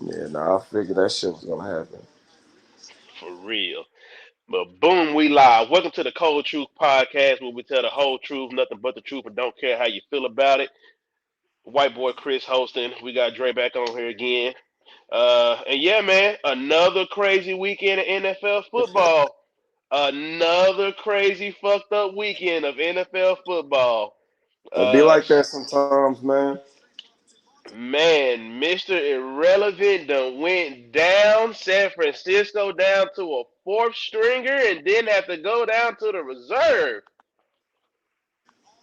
Yeah, nah, I figured that shit was gonna happen. For real. But boom, we live. Welcome to the Cold Truth Podcast, where we tell the whole truth, nothing but the truth, and don't care how you feel about it. White boy Chris hosting. We got Dre back on here again. And yeah, man, another crazy weekend of NFL football. Another crazy fucked up weekend of NFL football. It be Uh, like that sometimes, man. Man, Mr. Irrelevant done went down San Francisco down to a fourth stringer and then have to go down to the reserve.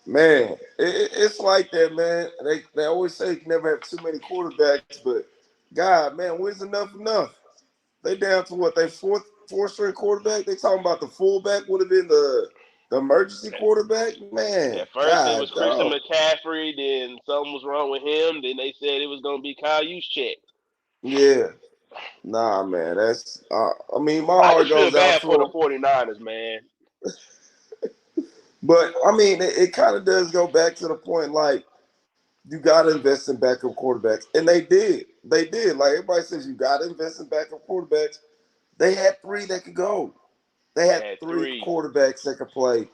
Man, it's like that, man. They always say you can never have too many quarterbacks, but God, man, when's enough? They down to what? They fourth string quarterback. They talking about the fullback would have been the emergency quarterback. Man, At first it God, was Christian dog. McCaffrey, then something was wrong with him, then they said it was gonna be Kyle Juszczyk. Yeah, nah, man. That's I mean, my I heart just feel goes out bad for the for him, 49ers, man. but I mean, it kind of does go back to the point like you got to invest in backup quarterbacks, and they did. They did. Like everybody says, you got to invest in backup quarterbacks. They had three that could go. They They had had three three. quarterbacks that could play.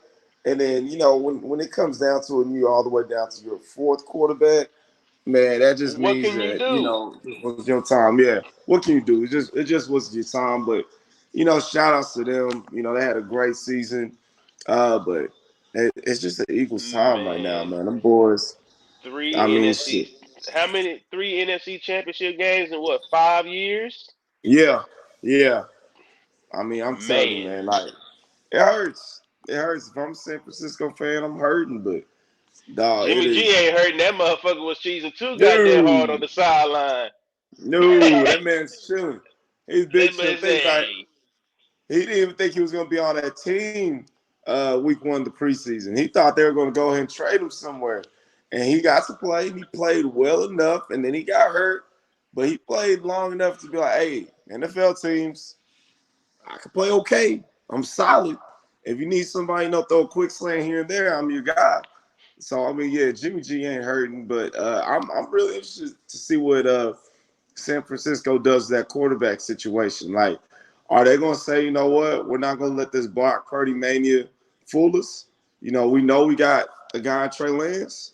And then, when it comes down to it and you all the way down to your fourth quarterback, man, that just What means can you that, do? it was your time. Yeah. What can you do? It just was your time. But, shout outs to them. They had a great season. But it's just the Eagles' time right now, Man, man. Them boys, I three mean, NFC. shit. How many? Three NFC championship games in what? 5 years? Yeah. Yeah. I mean, I'm telling you, Man, man, like, it hurts. It hurts. If I'm a San Francisco fan, I'm hurting, but dog, it Jimmy G is. ain't hurting. That motherfucker was cheesing too goddamn hard on No, the sideline. no, that man's chilling. He's big That chilling. man Think about it. say, He didn't even think he was going to be on that team week one of the preseason. He thought they were going to go ahead and trade him somewhere. And he got to play. He played well enough, and then he got hurt. But he played long enough to be like, hey, NFL teams, I can play okay. I'm solid. If you need somebody, throw a quick slant here and there, I'm your guy. So I mean, yeah, Jimmy G ain't hurting, but I'm really interested to see what San Francisco does that quarterback situation. Like, are they gonna say, you know what, we're not gonna let this Brock Purdy mania fool us? We know we got a guy in Trey Lance,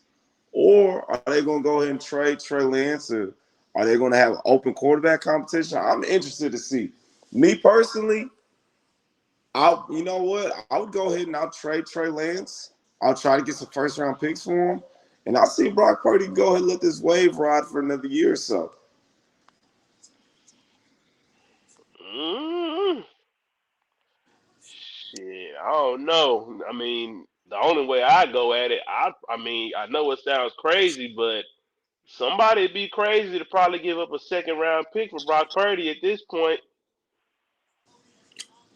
or are they gonna go ahead and trade Trey Lance, or are they gonna have open quarterback competition? I'm interested to see. Me personally, you know what? I would go ahead and I'll trade Trey Lance. I'll try to get some first round picks for him. And I'll see Brock Purdy go ahead and let this wave ride for another year or so. mm, shit, I don't know. I mean, the only way I go at it, I mean, I know it sounds crazy, but somebody'd be crazy to probably give up a second round pick for Brock Purdy at this point.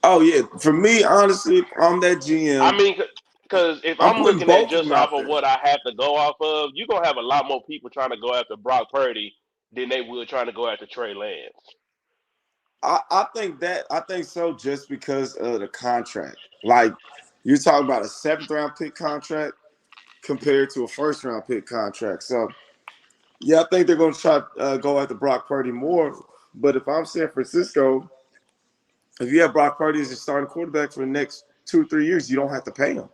Oh yeah, for me, honestly, if I'm that I GM, mean, because if I'm I'm putting looking at both of just them off out of there. what I have to go off of, you're gonna have a lot more people trying to go after Brock Purdy than they would trying to go after Trey Lance. I think so just because of the contract. Like you're talking about a seventh round pick contract compared to a first round pick contract. So yeah, I think they're going to try go after Brock Purdy more. But if I'm San Francisco, if you have Brock Purdy as your starting quarterback for the next 2 or 3 years, you don't have to pay him,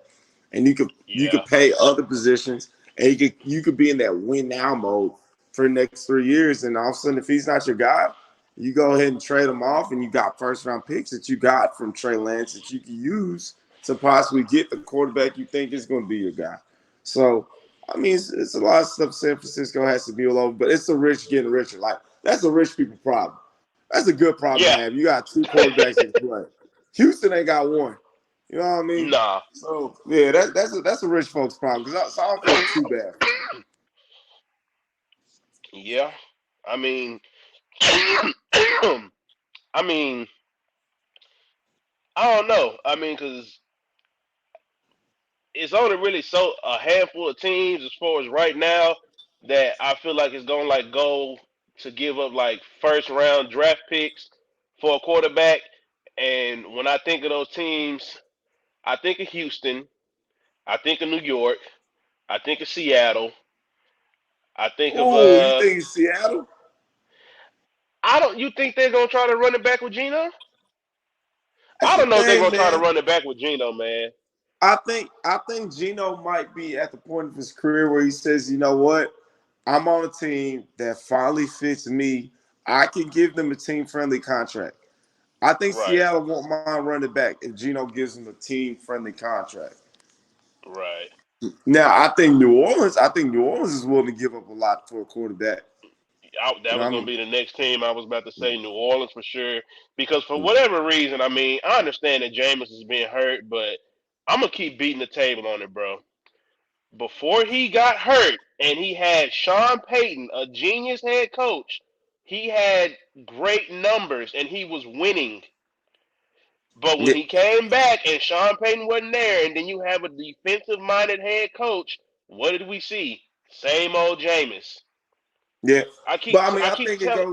and you could Yeah. pay other positions, and you could be in that win now mode for the next 3 years. And all of a sudden, if he's not your guy, you go ahead and trade him off, and you got first round picks that you got from Trey Lance that you can use to possibly get the quarterback you think is going to be your guy. So. I mean, it's a lot of stuff San Francisco has to deal over, but it's the rich getting richer. Like that's a rich people problem. That's a good problem to Yeah. have. You got two quarterbacks that can play. Houston ain't got one. You know what I mean? Nah. So yeah, that's a rich folks problem because I don't feel too bad. Yeah. I mean, I mean, I don't know. I mean, because it's only really so a handful of teams as far as right now that I feel like it's gonna like go to give up like first round draft picks for a quarterback. And when I think of those teams, I think of Houston, I think of New York, I think of Seattle, I think of Oh, you think Seattle? I don't. You think they're gonna try to run it back with Geno? That's I the don't know if they're thing, gonna try to man. run it back with Geno, man. I think Gino might be at the point of his career where he says, you know what, I'm on a team that finally fits me. I can give them a team friendly contract. I think Right, Seattle won't mind running it back if Gino gives them a team friendly contract. right. Now, I think New Orleans is willing to give up a lot for a quarterback. You That know was what I going to mean? be the next team I was about to say, New Orleans for sure. Because for Yeah. whatever reason, I mean, I understand that Jameis is being hurt, but I'm gonna keep beating the table on it, bro. Before he got hurt, and he had Sean Payton, a genius head coach, he had great numbers and he was winning. But when Yeah. he came back and Sean Payton wasn't there, and then you have a defensive-minded head coach, what did we see? Same old Jameis. Yeah. I But keep I mean, I I keep think telling.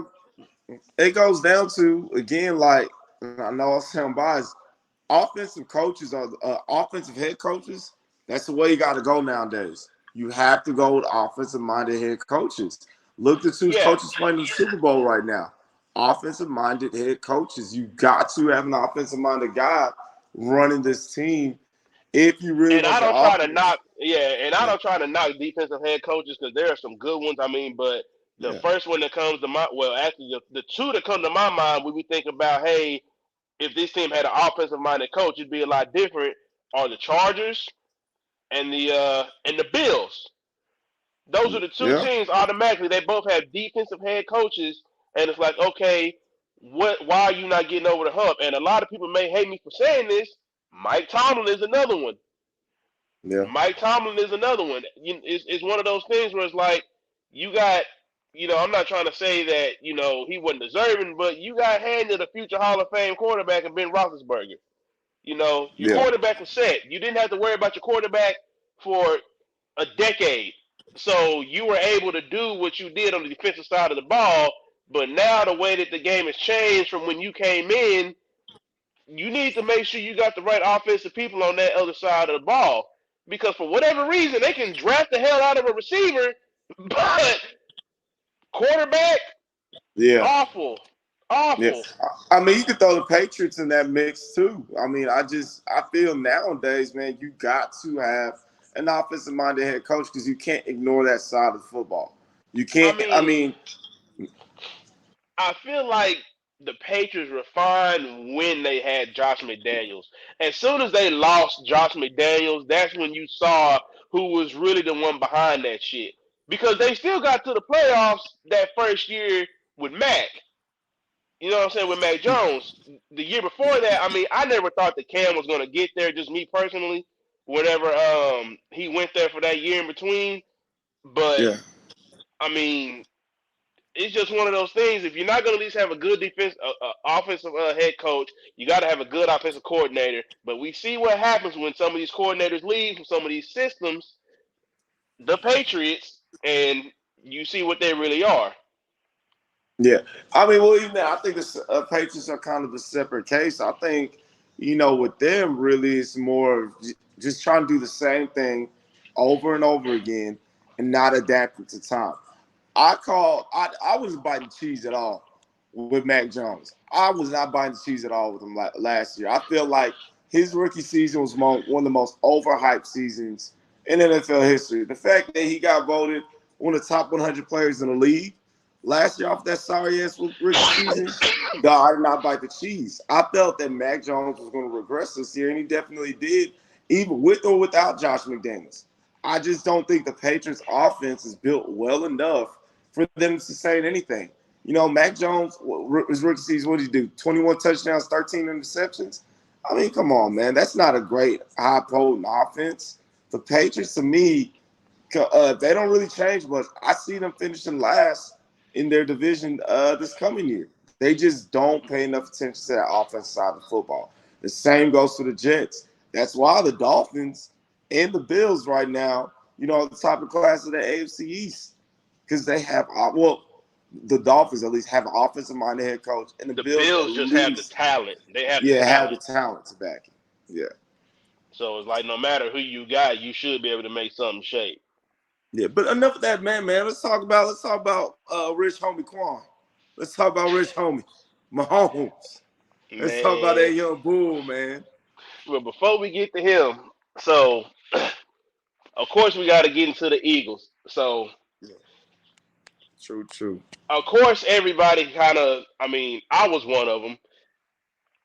it goes down to again, like I know I sound biased. Offensive coaches are offensive head coaches. That's the way you got to go nowadays. You have to go with offensive minded head coaches. Look at two Yeah, coaches playing in the Super Bowl right now. Offensive minded head coaches. You got to have an offensive minded guy running this team if you really and want I your don't try to offense. knock. Yeah, and I Yeah, don't try to knock defensive head coaches because there are some good ones. I mean, but the yeah, first one that comes to my well, actually the two that come to my mind when we think about, hey, if this team had an offensive minded coach, it'd be a lot different. Are the Chargers and the Bills? Those are the two yeah, teams automatically. They both have defensive head coaches, and it's like, okay, what? Why are you not getting over the hump? And a lot of people may hate me for saying this. Mike Tomlin is another one. yeah, Mike Tomlin is another one. It's one of those things where it's like you got, I'm not trying to say that he wasn't deserving, but you got handed a future Hall of Fame quarterback in Ben Roethlisberger. Your yeah, quarterback was set. You didn't have to worry about your quarterback for a decade. So you were able to do what you did on the defensive side of the ball. But now the way that the game has changed from when you came in, you need to make sure you got the right offensive people on that other side of the ball. Because for whatever reason, they can draft the hell out of a receiver, but quarterback, yeah. awful. Yeah, Awful. I mean, you could throw the Patriots in that mix too. I mean, I feel nowadays, man, you got to have an offensive minded head coach because you can't ignore that side of football. You I can't. I mean, mean, I feel like the Patriots refined when they had Josh McDaniels. As soon as they lost Josh McDaniels, that's when you saw who was really the one behind that shit. Because they still got to the playoffs that first year with Mac. You know what I'm saying? With Mac Jones. The year before that, I mean, I never thought that Cam was going to get there, just me personally, whenever he went there for that year in between. But, yeah, I mean, it's just one of those things. If you're not going to at least have a good offensive head coach, you got to have a good offensive coordinator. But we see what happens when some of these coordinators leave from some of these systems, the Patriots, and you see what they really are. yeah. I mean, well, even I think the Patriots are kind of a separate case. I think, with them, really, it's more of just trying to do the same thing over and over again and not adapting to time. I wasn't biting cheese at all with Mac Jones. I was not biting cheese at all with him last year. I feel like his rookie season was one of the most overhyped seasons in NFL history. The fact that he got voted one of the top 100 players in the league last year off that sorry ass rookie season, dog, I did not bite the cheese. I felt that Mac Jones was going to regress this year, and he definitely did, even with or without Josh McDaniels. I just don't think the Patriots' offense is built well enough for them to sustain anything. Mac Jones, his rookie season, what did he do? 21 touchdowns, 13 interceptions. I mean, come on, man. That's not a great, high potent offense. The Patriots, to me, they don't really change much. I see them finishing last in their division this coming year. They just don't pay enough attention to that offensive side of football. The same goes for the Jets. That's why the Dolphins and the Bills right now, at the top of the class of the AFC East, because they have the Dolphins at least have an offensive minded head coach, and the The Bills at Bills just have the least, talent. They have the yeah, have the talent. talent to back it. Yeah, So it's like no matter who you got, you should be able to make something shake. yeah. But enough of that, man. Let's talk about Rich Homie Quan. Let's talk about Rich Homie, Mahomes. Let's talk about that Man. young bull, man. Well, before we get to him, so of course we got to get into the Eagles. So Yeah, true, true. of course everybody kind of, I mean, I was one of them.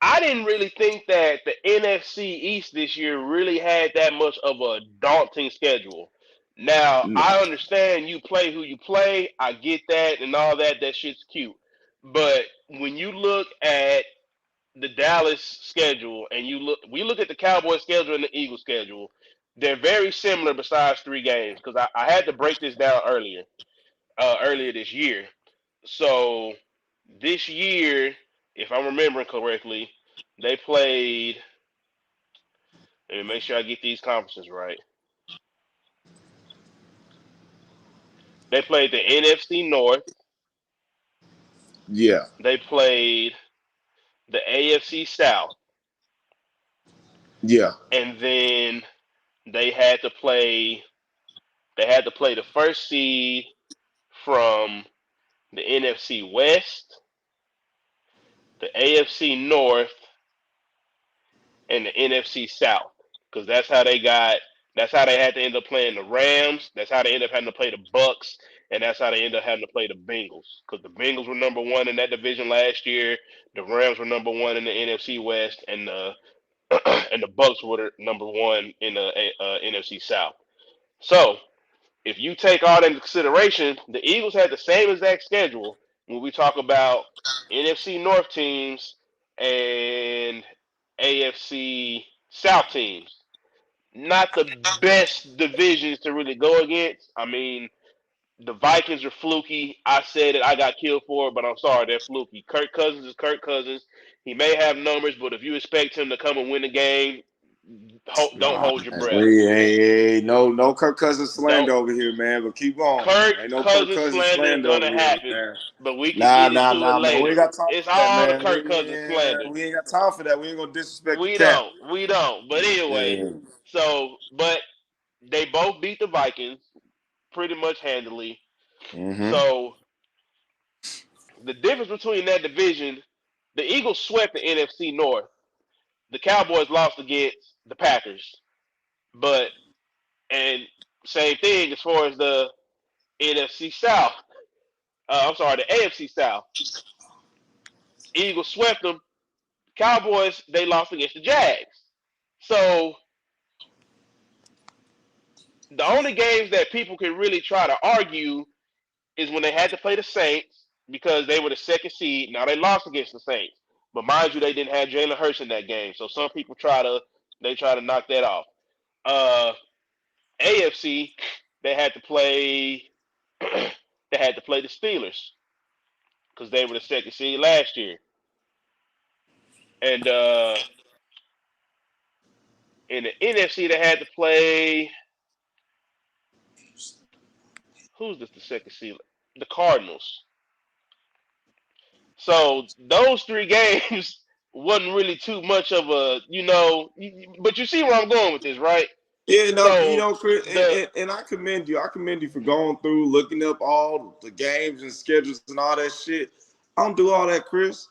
I didn't really think that the NFC East this year really had that much of a daunting schedule. Now, No, I understand you play who you play. I get that and all that. That shit's cute. But when you look at the Dallas schedule and we look at the Cowboys schedule and the Eagles schedule, they're very similar besides 3 games because I had to break this down earlier this year. So this year, if I'm remembering correctly, they played. Let me make sure I get these conferences right. They played the NFC North. yeah, They played the AFC South, yeah, and then they had to play. They had to play the first seed from the NFC West, the AFC North, and the NFC South because that's how they got. That's how they had to end up playing the Rams. That's how they ended up having to play the Bucks, and that's how they ended up having to play the Bengals because the Bengals were number one in that division last year. The Rams were number one in the NFC West, and the and the Bucks were number one in the NFC South. So if you take all that into consideration, the Eagles had the same exact schedule when we talk about NFC North teams and AFC South teams. Not the best divisions to really go against. I mean, the Vikings are fluky. I said it. I got killed for it, but I'm sorry, they're fluky. Kirk Cousins is Kirk Cousins. He may have numbers, but if you expect him to come and win the game, don't nah, hold your man. breath. We ain't no Kirk Cousins Don't slander over here, man. But keep going. Kirk Ain't no Kirk Cousins Cousins slander is slander over gonna here, happen, man. but we can Nah, get nah, into it nah, man. We later. ain't got time It's for that, all the man. Kirk Cousins slander. We ain't got time for that. We ain't gonna disrespect the We cap. don't. We don't. But anyway, Yeah. but they both beat the Vikings pretty much handily. Mm-hmm. So the difference between that division, the Eagles swept the NFC North. The Cowboys lost against the Packers. But and same thing as far as the NFC South. I'm sorry, the AFC South. Eagles swept them. Cowboys, they lost against the Jags. So the only games that people can really try to argue is when they had to play the Saints because they were the second seed. Now they lost against the Saints, but mind you, they didn't have Jalen Hurts in that game. So some people try to knock that off. Uh, AFC, they had to play they had to play the Steelers because they were the second seed last year, and in the NFC they had to play who's this the second seed? The Cardinals. So those 3 games wasn't really too much of a, but you see where I'm going with this, right? Yeah, no, So Chris, the and I commend you. I commend you for going through, looking up all the games and schedules and all that shit. I don't do all that, Chris.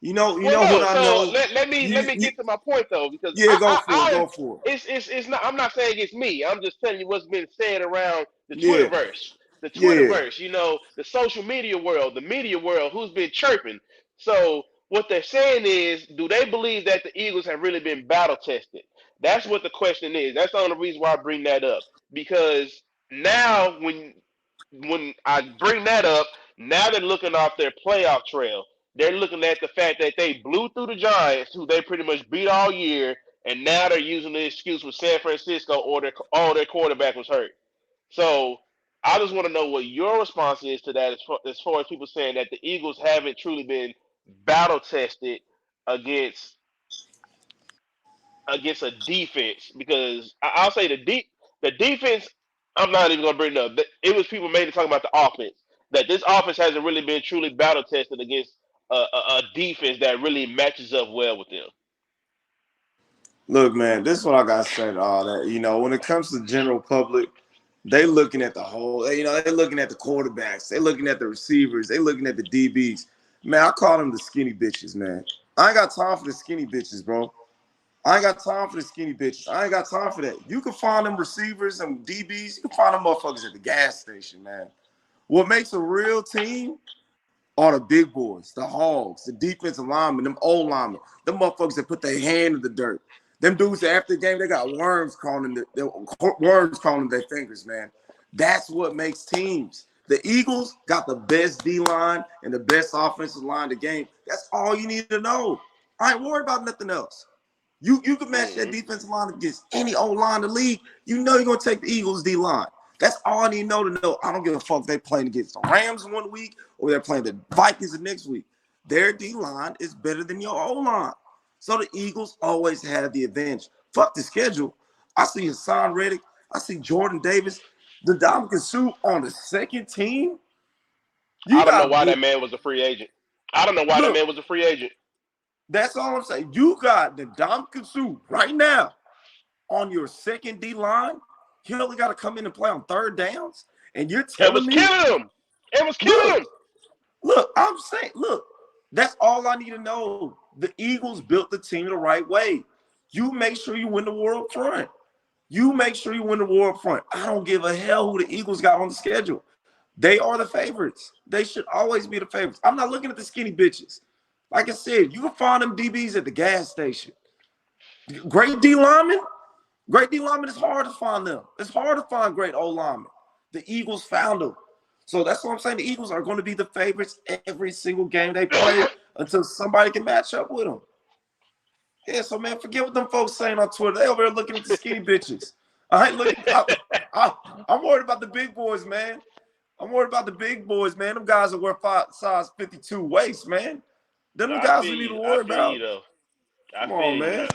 You well, know what no. I So know. let me You get to my point though, because yeah, go for it, go for it. it's not. I'm not saying it's me. I'm just telling you what's been said around the Yeah, Twitterverse, the yeah. Twitterverse. The social media world, the media world, who's been chirping. So what they're saying is, do they believe that the Eagles have really been battle tested? That's what the question is. That's the only reason why I bring that up because now when I bring that up, now they're looking off their playoff trail. They're looking at the fact that they blew through the Giants, who they pretty much beat all year, and now they're using the excuse with San Francisco or all their quarterback was hurt. So I just want to know what your response is to that, as far as people saying that the Eagles haven't truly been battle tested against against a defense because I'll say the defense. I'm not even gonna bring it up. It was people mainly talking about the offense. That this offense hasn't really been truly battle tested against a defense that really matches up well with them. Look, man, this is what I gotta say to all that. When it comes to the general public, they looking at the whole. They looking at the quarterbacks. They looking at the receivers. They looking at the DBs. Man, I call them the skinny bitches, man. I ain't got time for the skinny bitches, bro. I ain't got time for the skinny bitches. I ain't got time for that. You can find them receivers and DBs. You can find them motherfuckers at the gas station, man. What makes a real team are the big boys, the hogs, the defensive linemen, them old linemen, them motherfuckers that put their hand in the dirt. Them dudes that after the game, they got worms crawling their fingers, man. That's what makes teams. The Eagles got the best D-line and the best offensive line in the game. That's all you need to know. I ain't worried about nothing else. You can match that defensive line against any old line in the league. You know you're going to take the Eagles D-line. That's all I need to know. I don't give a fuck if they're playing against the Rams one week or they're playing the Vikings the next week. Their D-line is better than your O-line. So the Eagles always have the advantage. Fuck the schedule. I see Hassan Reddick. I see Jordan Davis. The Ndamukong Suh on the second team. I You don't know got why good. that man was a free agent. I don't know why that Look, man was a free agent. that's all I'm saying. You got the Ndamukong Suh right now on your second D line. He only got to come in and play on third downs. And you're It telling was me, killing him. It was killing look, him. I'm saying, look, that's all I need to know. The Eagles built the team the right way. You make sure you win the war up front. You make sure you win the war up front. I don't give a hell who the Eagles got on the schedule. They are the favorites. They should always be the favorites. I'm not looking at the skinny bitches. Like I said, you can find them DBs at the gas station. Great D linemen, great D linemen, it's hard to find them. It's hard to find great O linemen. The Eagles found them. So that's what I'm saying. The Eagles are going to be the favorites every single game they play until somebody can match up with them. Yeah, so man, forget what them folks saying on Twitter. They over there looking at the skinny bitches. I ain't looking about I'm worried about the big boys, man. I'm worried about the big boys, man. Them guys that wear size 52 waist, man. Them the I guys feel we need to you. I worry feel you about. though. I Come feel on, you. man.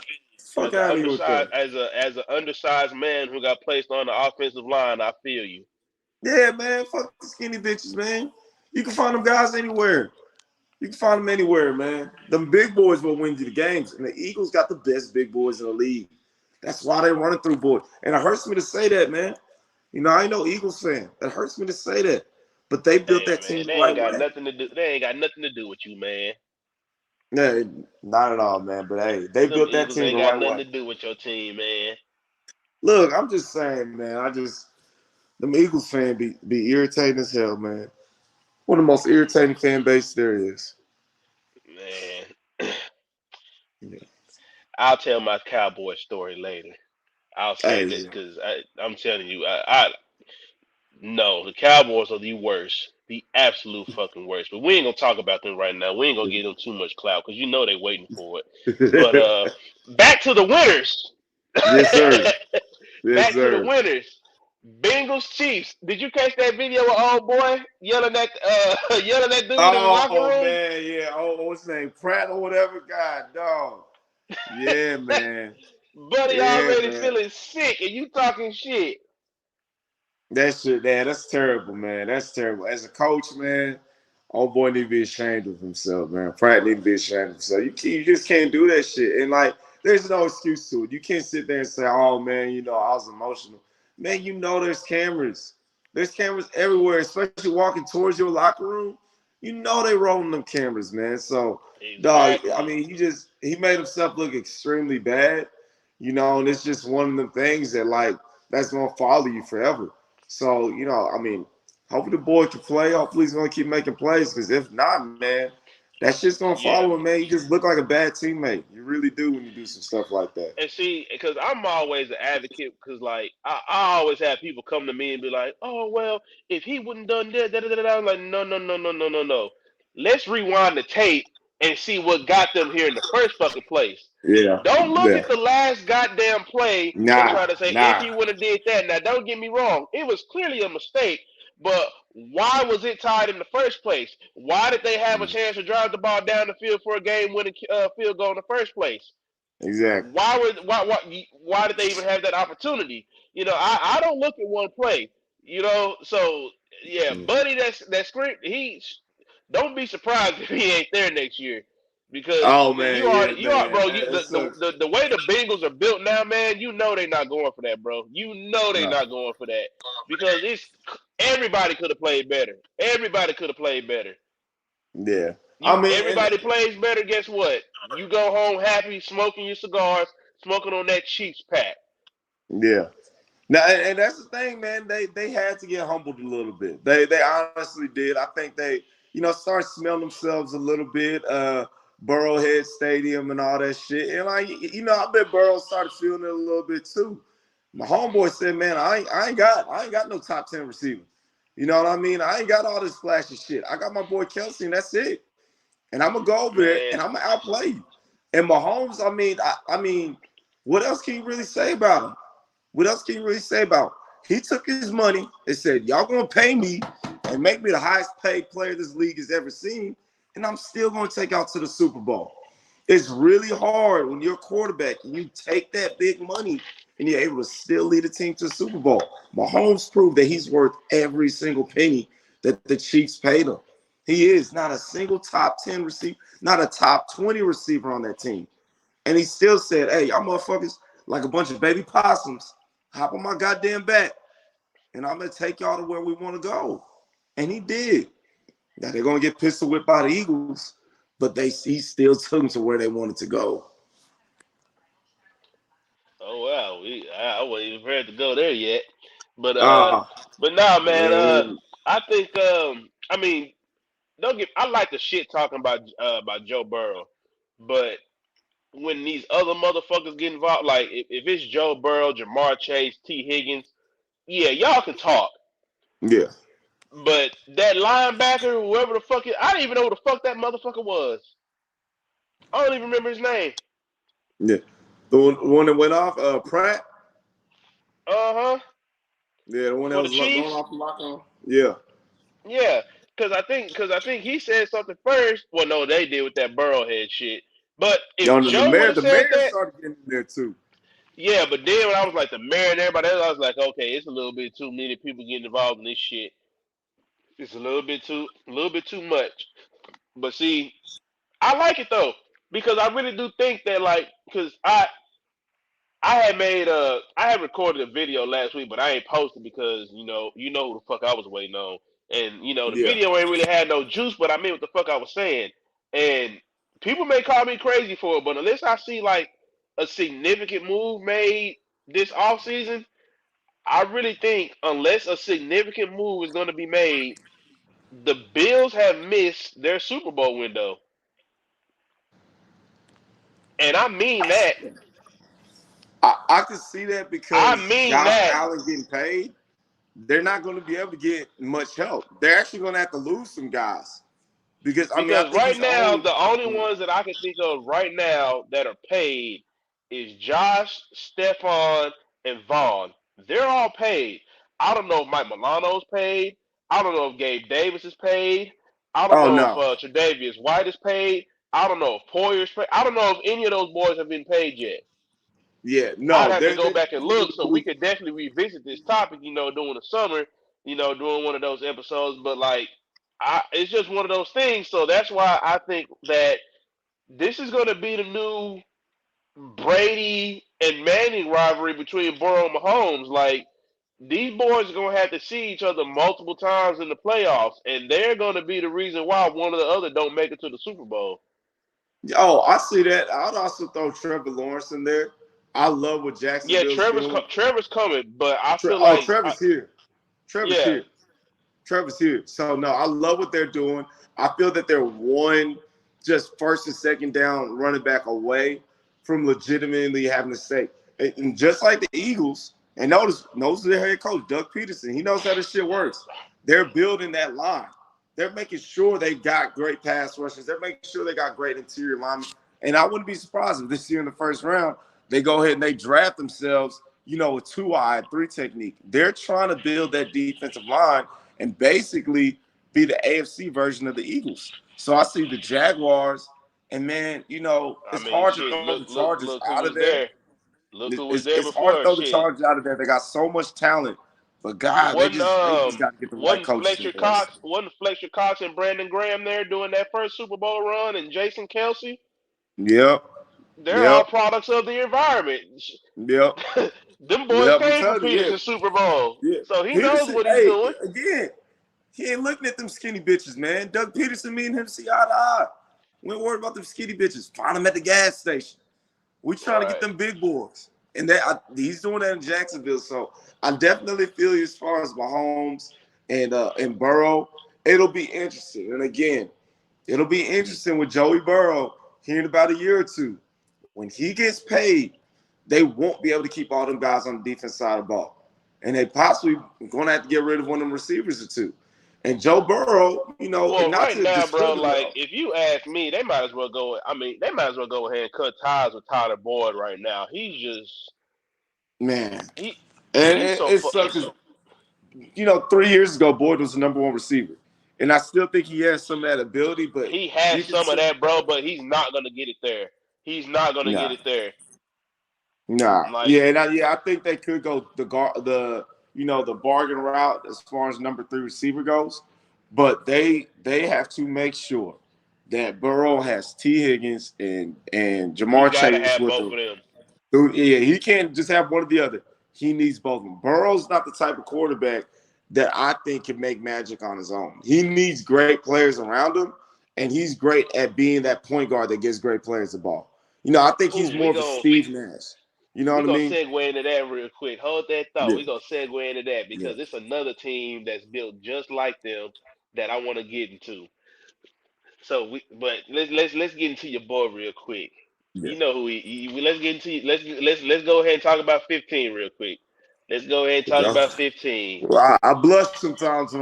Fuck out of here with that. As an undersized man who got placed on the offensive line, I feel you. Yeah, man. Fuck the skinny bitches, man. You can find them guys anywhere. You can find them anywhere, man. Them big boys will win you the games. And the Eagles got the best big boys in the league. That's why they're running through boys. And it hurts me to say that, man. You know, I ain't no Eagles fan. It hurts me to say that. But they built Hey that team man, the right way. They ain't got nothing to do with you, man. No, not at all, man. But hey, they Them built that Eagles team the ain't got right nothing way. to do with your team, man. Look, I'm just saying, man. Them Eagles fan be irritating as hell, man. One of the most irritating fan base there is. Man, Yeah. I'll tell my Cowboy story later. I'll Hey, save it yeah. because I'm telling you, no, the Cowboys are the worst, the absolute fucking worst. But we ain't gonna talk about them right now. We ain't gonna give them too much clout because you know they waiting for it. But back to the winners. Yes, sir. Yes, Back to the sir. winners. Bengals Chiefs. Did you catch that video of old boy yelling at yelling at dude in the locker Oh room? man, yeah. Oh, what's his name? Pratt or whatever. God, dog. Yeah, man. Buddy Yeah, already man. feeling sick and you talking shit. That shit, man. That's terrible, man. That's terrible. As a coach, man, old boy need to be ashamed of himself, man. Pratt need to be ashamed of himself. You just can't do that shit. And like, there's no excuse to it. You can't sit there and say, "Oh man, you know, I was emotional." Man, you know, there's cameras. There's cameras everywhere, especially walking towards your locker room. You know they rolling them cameras, man. So, dog, I Exactly. mean, he made himself look extremely bad, you know, and it's just one of the things that like that's gonna follow you forever. So, you know, I mean, hopefully the boy can play. Hopefully he's gonna keep making plays. Because if not, man, that shit's gonna Yeah. follow him, man. You just look like a bad teammate. You really do when you do some stuff like that. And see, because I'm always an advocate, because like I always have people come to me and be like, "Oh well, if he wouldn't done that, da, da, da, da." I'm like, no, no, no, no, no, no, no. Let's rewind the tape and see what got them here in the first fucking place. Yeah, Don't look yeah. at the last goddamn play and Nah, try to say if nah. he would have did that. Now, don't get me wrong, it was clearly a mistake, but why was it tied in the first place? Why did they have a chance to drive the ball down the field for a game-winning field goal in the first place? Exactly. Why did they even have that opportunity? You know, I don't look at one play. You know, so yeah, Mm. Buddy, that script. He don't be surprised if he ain't there next year, because Oh man, yeah, you are, man. bro. That sucks. The way the Bengals are built now, man. You know they not going for that, bro. You know they No. not going for that because it's everybody could have played better. Everybody could have played better. Yeah. I mean, and Everybody plays better. Guess what? You go home happy, smoking your cigars, smoking on that Chiefs pack. yeah. Now, and that's the thing, man. They had to get humbled a little bit. They honestly did. I think they, started smelling themselves a little bit. Burrowhead Stadium and all that shit. And like, I bet Burrow started feeling it a little bit too. My homeboy said, "Man, I ain't got no top 10 receiver. You know what I mean? I ain't got all this flashy shit. I got my boy Kelsey, and that's it. And I'm gonna go over there Man, and I'm gonna outplay you." And Mahomes, I mean, what else can you really say about him? What else can you really say about him? He took his money and said, "Y'all gonna pay me and make me the highest paid player this league has ever seen, and I'm still gonna take out to the Super Bowl." It's really hard when you're a quarterback and you take that big money and you're able to still lead a team to the Super Bowl. Mahomes proved that he's worth every single penny that the Chiefs paid him. He is not a single top 10 receiver, not a top 20 receiver on that team. And he still said, "Hey, y'all motherfuckers, like a bunch of baby possums, hop on my goddamn back, and I'm going to take y'all to where we want to go." And he did. Now they're going to get pistol whipped by the Eagles, but he still took them to where they wanted to go. oh wow, I wasn't even prepared to go there yet. But Ah, nah, man. man. I think I mean, don't get. I like the shit talking about Joe Burrow, but when these other motherfuckers get involved, like if it's Joe Burrow, Jamar Chase, T Higgins, yeah, y'all can talk. Yeah, But that linebacker, whoever the fuck it, I didn't even know who the fuck that motherfucker was. I don't even remember his name. yeah. The one that went off, Pratt. Uh huh. Yeah, the one that For the was going Chiefs. off the lock on. Yeah. Yeah, because I think he said something first. Well, no, they did with that Burrowhead shit. But if Yo, the Joe would mayor, have the said mayor that, started getting in there too. yeah. But then when I was like the mayor and everybody else, I was like, okay, it's a little bit too many people getting involved in this shit. It's a little bit too much. But see, I like it though because I really do think that like because I had recorded a video last week, but I ain't posted because you know who the fuck I was waiting on, and the Yeah. video ain't really had no juice, but I meant what the fuck I was saying, and people may call me crazy for it, but unless I see like a significant move made this off season, I really think unless a significant move is going to be made, the Bills have missed their Super Bowl window, and I mean that. I can see that I because mean Josh that. Allen getting paid, they're not going to be able to get much help. They're actually going to have to lose some guys because I Because think right he's now, only. the only ones that I can think of right now that are paid is Josh, Stephon, and Vaughn. They're all paid. I don't know if Mike Milano's paid. I don't know if Gabe Davis is paid. I don't Oh know if no. Tre'Davious White is paid. I don't know if Poyer's paid. I don't know if any of those boys have been paid yet. Yeah, I'd no. have to They're go back and look, so we blue. could definitely revisit this topic, during the summer, doing one of those episodes. But like, it's just one of those things. So that's why I think that this is going to be the new Brady and Manning rivalry between Burrow and Mahomes. Like, these boys are going to have to see each other multiple times in the playoffs, and they're going to be the reason why one or the other don't make it to the Super Bowl. Oh, I see that. I'd also throw Trevor Lawrence in there. I love what Yeah, Jacksonville's Trevor's doing. Trevor's coming, but I feel like, Trevor's here. Trevor's yeah, here. Trevor's here. So no, I love what they're doing. I feel that they're one just first and second down running back away from legitimately having to say, and just like the Eagles, and knows their head coach, Doug Peterson. He knows how this shit works. They're building that line. They're making sure they got great pass rushers. They're making sure they got great interior linemen. And I wouldn't be surprised if this year in the first round they go ahead and they draft themselves, a two-eye three technique. They're trying to build that defensive line and basically be the AFC version of the Eagles. So I see the Jaguars, and man, I it's mean, hard to shit. throw the Look Chargers who out was of there. there. Look who was It's, there it's hard to before. throw the Shit. Chargers out of there. They got so much talent, but God, Wasn't they just got to get the right coaches in place. Fletcher Cox and Brandon Graham there doing that first Super Bowl run, and Jason Kelsey? Yep, They're all yep, products of the environment. yep, Them boys yep. I'm came from telling you, Peterson Super Bowl, yeah. so he knows Peterson, what he's hey, doing. again, He ain't looking at them skinny bitches, man. Doug Peterson, me and him see eye to eye. We ain't worried about them skinny bitches. Find them at the gas station. We trying to get Right. them big boys. And he's doing that in Jacksonville. So I definitely feel you as far as Mahomes and Burrow. It'll be interesting. And again, it'll be interesting with Joey Burrow here in about a year or two. When he gets paid, they won't be able to keep all them guys on the defense side of the ball. And they possibly going to have to get rid of one of them receivers or two. And Joe Burrow, and Well, not right to now, bro, discredit like him, if you ask me, they might as well go. I mean, they might as well go ahead and cut ties with Tyler Boyd right now. He's just man. he And he's so it sucks. 3 years ago, Boyd was the number one receiver. And I still think he has some of that ability, but he has you can some of say, that, bro, but he's not gonna get it there. He's not gonna get nah, it there. nah. Like Yeah, I think they could go the bargain route as far as number three receiver goes. But they have to make sure that Burrow has T. Higgins and he Jamar gotta Chase have with both him. of them. Yeah, he can't just have one or the other. He needs both of them. Burrow's not the type of quarterback that I think can make magic on his own. He needs great players around him, and he's great at being that point guard that gives great players the ball. I think he's Cool. more of a Steve Nash. You know We what I gonna mean? segue into that real quick. Hold that thought. Yeah, We gonna segue into that yeah, because it's another team that's built just like them that I want to get into. So but let's get into your boy real quick. yeah. You know who let's get into let's go ahead and talk about 15 real quick. Let's go ahead and talk about 15. Well, I blush sometimes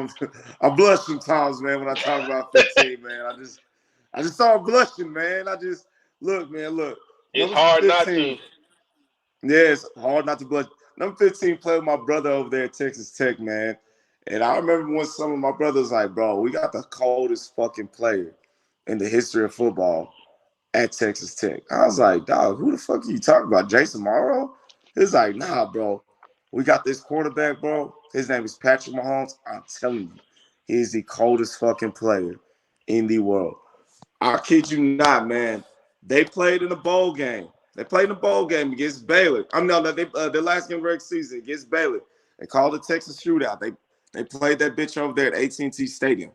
I blush sometimes, man, when I talk about 15, man. I just start blushing, man. I just look, man, look. It's Number hard not 15. to. Yeah, it's hard not to blush. Number 15 played with my brother over there at Texas Tech, man. And I remember when some of my brothers like, bro, we got the coldest fucking player in the history of football at Texas Tech. I was like, dog, who the fuck are you talking about? Jason Morrow? He's like, nah, bro. We got this quarterback, bro. His name is Patrick Mahomes. I'm telling you, he is the coldest fucking player in the world. I kid you not, man. They played in a bowl game. They played in a bowl game against Baylor. I'm no, no, they their last game of the regular season against Baylor. They called it Texas Shootout. They played that bitch over there at AT&T Stadium.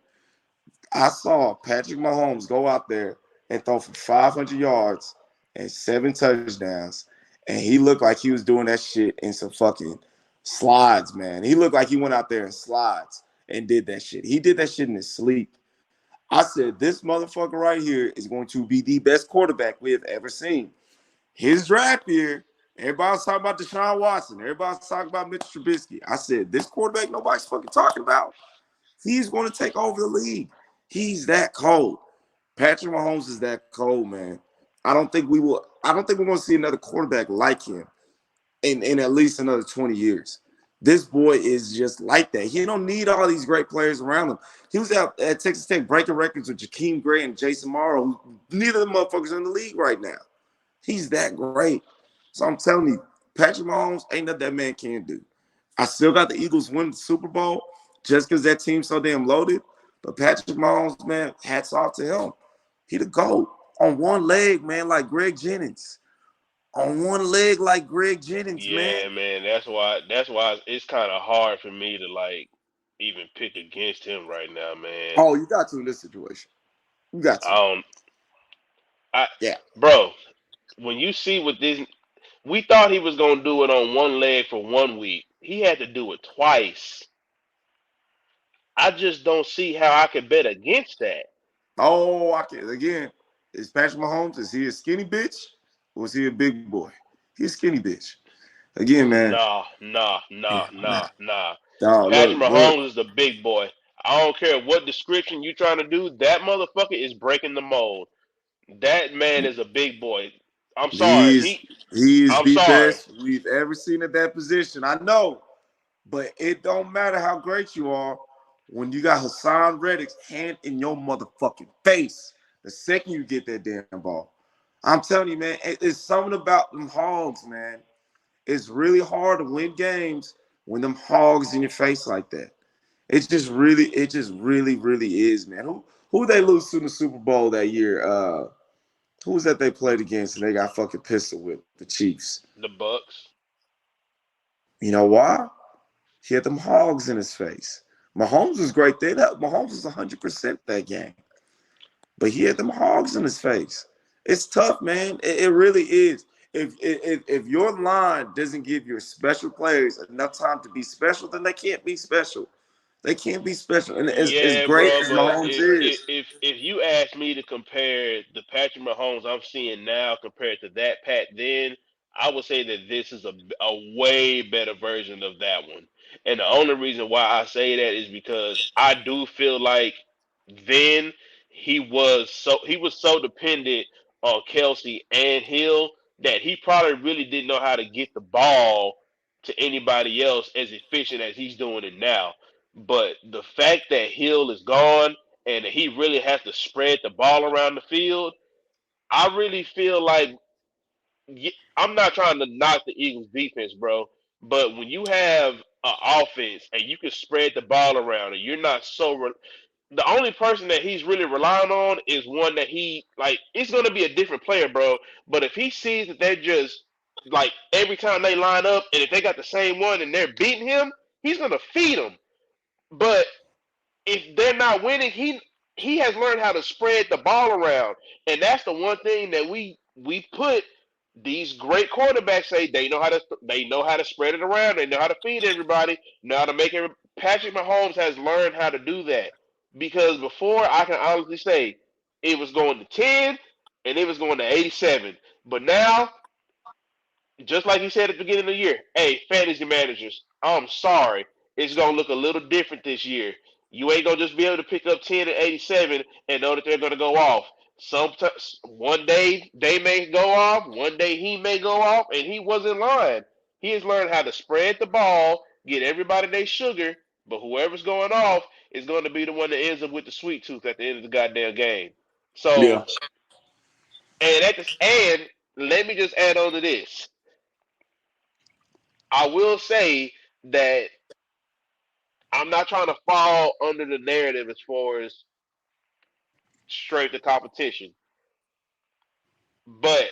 I saw Patrick Mahomes go out there and throw for 500 yards and 7 touchdowns, and he looked like he was doing that shit in some fucking slides, man. He looked like he went out there in slides and did that shit. He did that shit in his sleep. I said, this motherfucker right here is going to be the best quarterback we have ever seen. His draft year, everybody's talking about Deshaun Watson. Everybody's talking about Mitch Trubisky. I said, this quarterback nobody's fucking talking about. He's going to take over the league. He's that cold. Patrick Mahomes is that cold, man. I don't think we're going to see another quarterback like him in at least another 20 years. This boy is just like that. He don't need all these great players around him. He was out at Texas Tech breaking records with Jakeem Gray and Jason Morrow. Neither of them motherfuckers are in the league right now. He's that great. So I'm telling you, Patrick Mahomes ain't nothing that man can't do. I still got the Eagles win the Super Bowl just because that team's so damn loaded. But Patrick Mahomes, man, hats off to him. He the GOAT on one leg, man, like Greg Jennings. On one leg like Greg Jennings, man. Yeah, man. That's why it's kind of hard for me to like even pick against him right now, man. Oh, you got to in this situation. You got to. I don't. I Yeah. bro, when you see what this, we thought he was gonna do it on one leg for 1 week. He had to do it twice. I just don't see how I could bet against that. Oh, I can again. Is Patrick Mahomes? Is he a skinny bitch? Or is he a big boy? He's a skinny bitch. Again, man. Nah, nah, Yeah, nah, nah. nah, nah. No, Patrick look. Mahomes is the big boy. I don't care what description you trying to do. That motherfucker is breaking the mold. That man is a big boy. I'm sorry. He's he is I'm the sorry. best we've ever seen at that position. I know, but it don't matter how great you are when you got Hassan Reddick's hand in your motherfucking face the second you get that damn ball. I'm telling you, man, it's something about them hogs, man. It's really hard to win games when them hogs in your face like that. It just really is, man. Who they lose to in the Super Bowl that year? Who was that they played against and they got fucking pistol with? The Chiefs. The Bucks. You know why? He had them hogs in his face. Mahomes was great there. Mahomes was 100% that game. But he had them hogs in his face. It's tough, man. It really is. If your line doesn't give your special players enough time to be special, then they can't be special. They can't be special. And as Yeah, great bro, as but Mahomes if is, if if you ask me to compare the Patrick Mahomes I'm seeing now compared to that Pat then, I would say that this is a way better version of that one. And the only reason why I say that is because I do feel like then he was so dependent on Kelsey and Hill that he probably really didn't know how to get the ball to anybody else as efficient as he's doing it now. But the fact that Hill is gone and that he really has to spread the ball around the field, I really feel like I'm not trying to knock the Eagles' defense, bro. But when you have an offense and you can spread the ball around and you're not the only person that he's really relying on is one that he like. It's going to be a different player, bro. But if he sees that they're just like every time they line up and if they got the same one and they're beating him, he's going to feed them. But if they're not winning, he has learned how to spread the ball around, and that's the one thing that we put these great quarterbacks say they know how to spread it around, they know how to feed everybody, know how to make it. Patrick Mahomes has learned how to do that because before I can honestly say it was going to 10 and it was going to 87, but now just like he said at the beginning of the year, hey, fantasy managers, I'm sorry. It's going to look a little different this year. You ain't going to just be able to pick up 10 and 87 and know that they're going to go off. Sometimes, one day they may go off, one day he may go off, and he wasn't lying. He has learned how to spread the ball, get everybody their sugar, but whoever's going off is going to be the one that ends up with the sweet tooth at the end of the goddamn game. yeah, So, and let me just add on to this. I will say that I'm not trying to fall under the narrative as far as strength of competition, but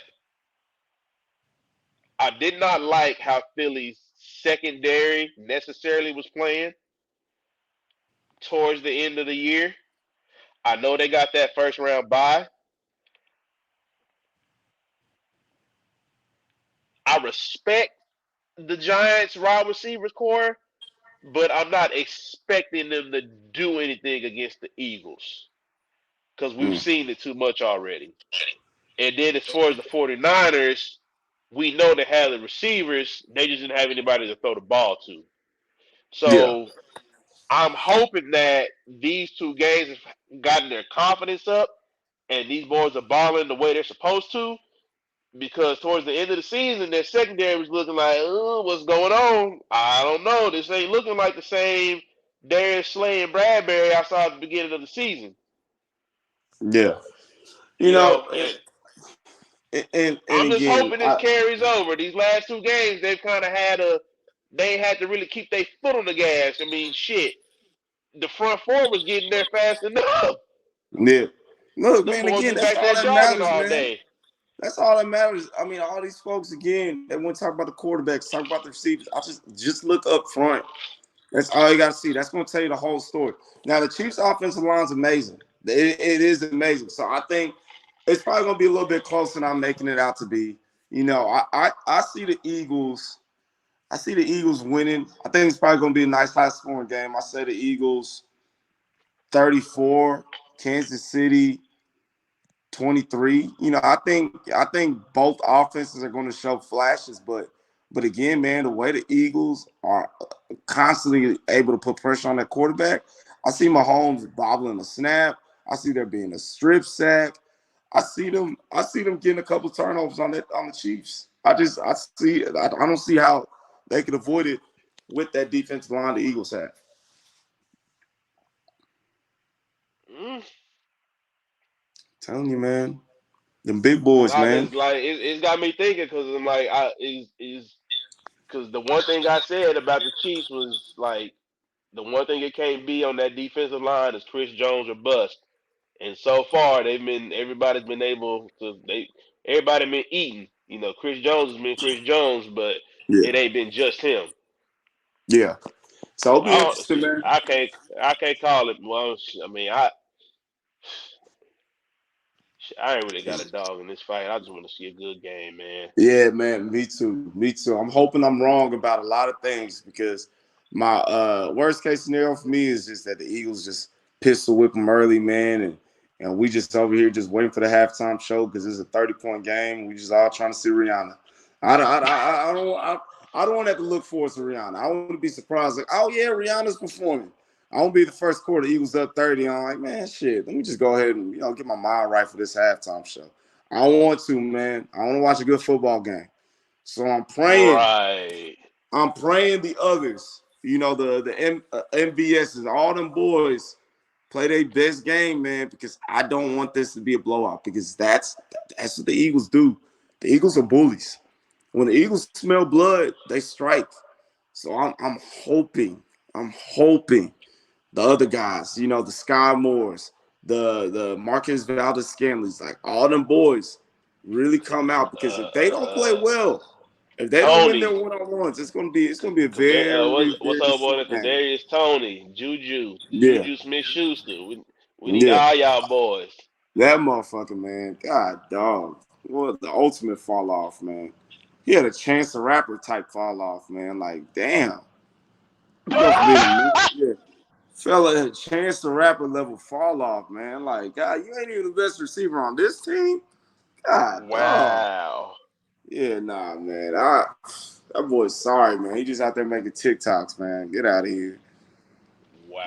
I did not like how Philly's secondary necessarily was playing towards the end of the year. I know they got that first round bye. I respect the Giants' wide receivers core, but I'm not expecting them to do anything against the Eagles because we've mm, seen it too much already. And then as far as the 49ers, we know they have the receivers. They just didn't have anybody to throw the ball to. yeah, So I'm hoping that these two games have gotten their confidence up and these boys are balling the way they're supposed to. Because towards the end of the season, their secondary was looking like, oh, what's going on? I don't know. This ain't looking like the same Darius Slay and Bradbury I saw at the beginning of the season. yeah. You You know, know, and I'm just again, hoping this carries over. These last two games, they've kind of they had to really keep their foot on the gas. I mean, shit, the front four was getting there fast enough. yeah. Look, Them man. boys Again, was that's back all there that jogging matters, all man. day. That's all that matters. I mean, all these folks again, they want to talk about the quarterbacks, talk about the receivers. I just look up front. That's all you got to see. That's going to tell you the whole story. Now, the Chiefs' offensive line is amazing. It is amazing. So I think it's probably going to be a little bit closer than I'm making it out to be. You know, I see the Eagles. I see the Eagles winning. I think it's probably going to be a nice high scoring game. I say the Eagles 34, Kansas City 23. You know, I think both offenses are going to show flashes, but again, man, the way the Eagles are constantly able to put pressure on that quarterback, I see Mahomes bobbling a snap. I see there being a strip sack. I see them getting a couple turnovers on the Chiefs. I don't see how they could avoid it with that defensive line the Eagles have. Mm. Telling you, man, them big boys, man. Like it's got me thinking because I'm like, is because the one thing I said about the Chiefs was like the one thing it can't be on that defensive line is Chris Jones or bust. And so far, everybody's been able to everybody been eating. You know, Chris Jones has been Chris Jones, but Yeah, it ain't been just him. yeah. So it'll be Oh, interesting, man. I can't call it. Well, I mean, I ain't really got a dog in this fight. I just want to see a good game, man. Yeah, man, me too. Me too. I'm hoping I'm wrong about a lot of things because my worst case scenario for me is just that the Eagles just pistol whip them early, man, and we just over here just waiting for the halftime show because it's a 30-point game. We just all trying to see Rihanna. I don't want to have to look forward to Rihanna. I want to be surprised, like, oh yeah, Rihanna's performing. I won't be the first quarter, Eagles up 30. I'm like, man, shit. Let me just go ahead and get my mind right for this halftime show. I want to, man. I want to watch a good football game. So I'm praying. Right. I'm praying the others, the MVSs, all them boys, play their best game, man, because I don't want this to be a blowout because that's what the Eagles do. The Eagles are bullies. When the Eagles smell blood, they strike. So I'm hoping the other guys, the Sky Moores, the Marcus Valdez Scantleys, like all them boys really come out because if they don't play well, if they don't win their Tony. one-on-ones, it's gonna be a very, What's very up, boy? short game. Kadarius Tony, Yeah, Juju Smith-Schuster. We need yeah. all y'all boys. That motherfucker, man. God dog. What the ultimate fall off, man. He had a Chance the Rapper type fall off, man. Like, damn. You go from being yeah. Fella had a Chance the Rapper level fall off, man. Like, God, you ain't even the best receiver on this team. God dog. Wow. Yeah, nah, man. That boy's sorry, man. He just out there making TikToks, man. Get out of here.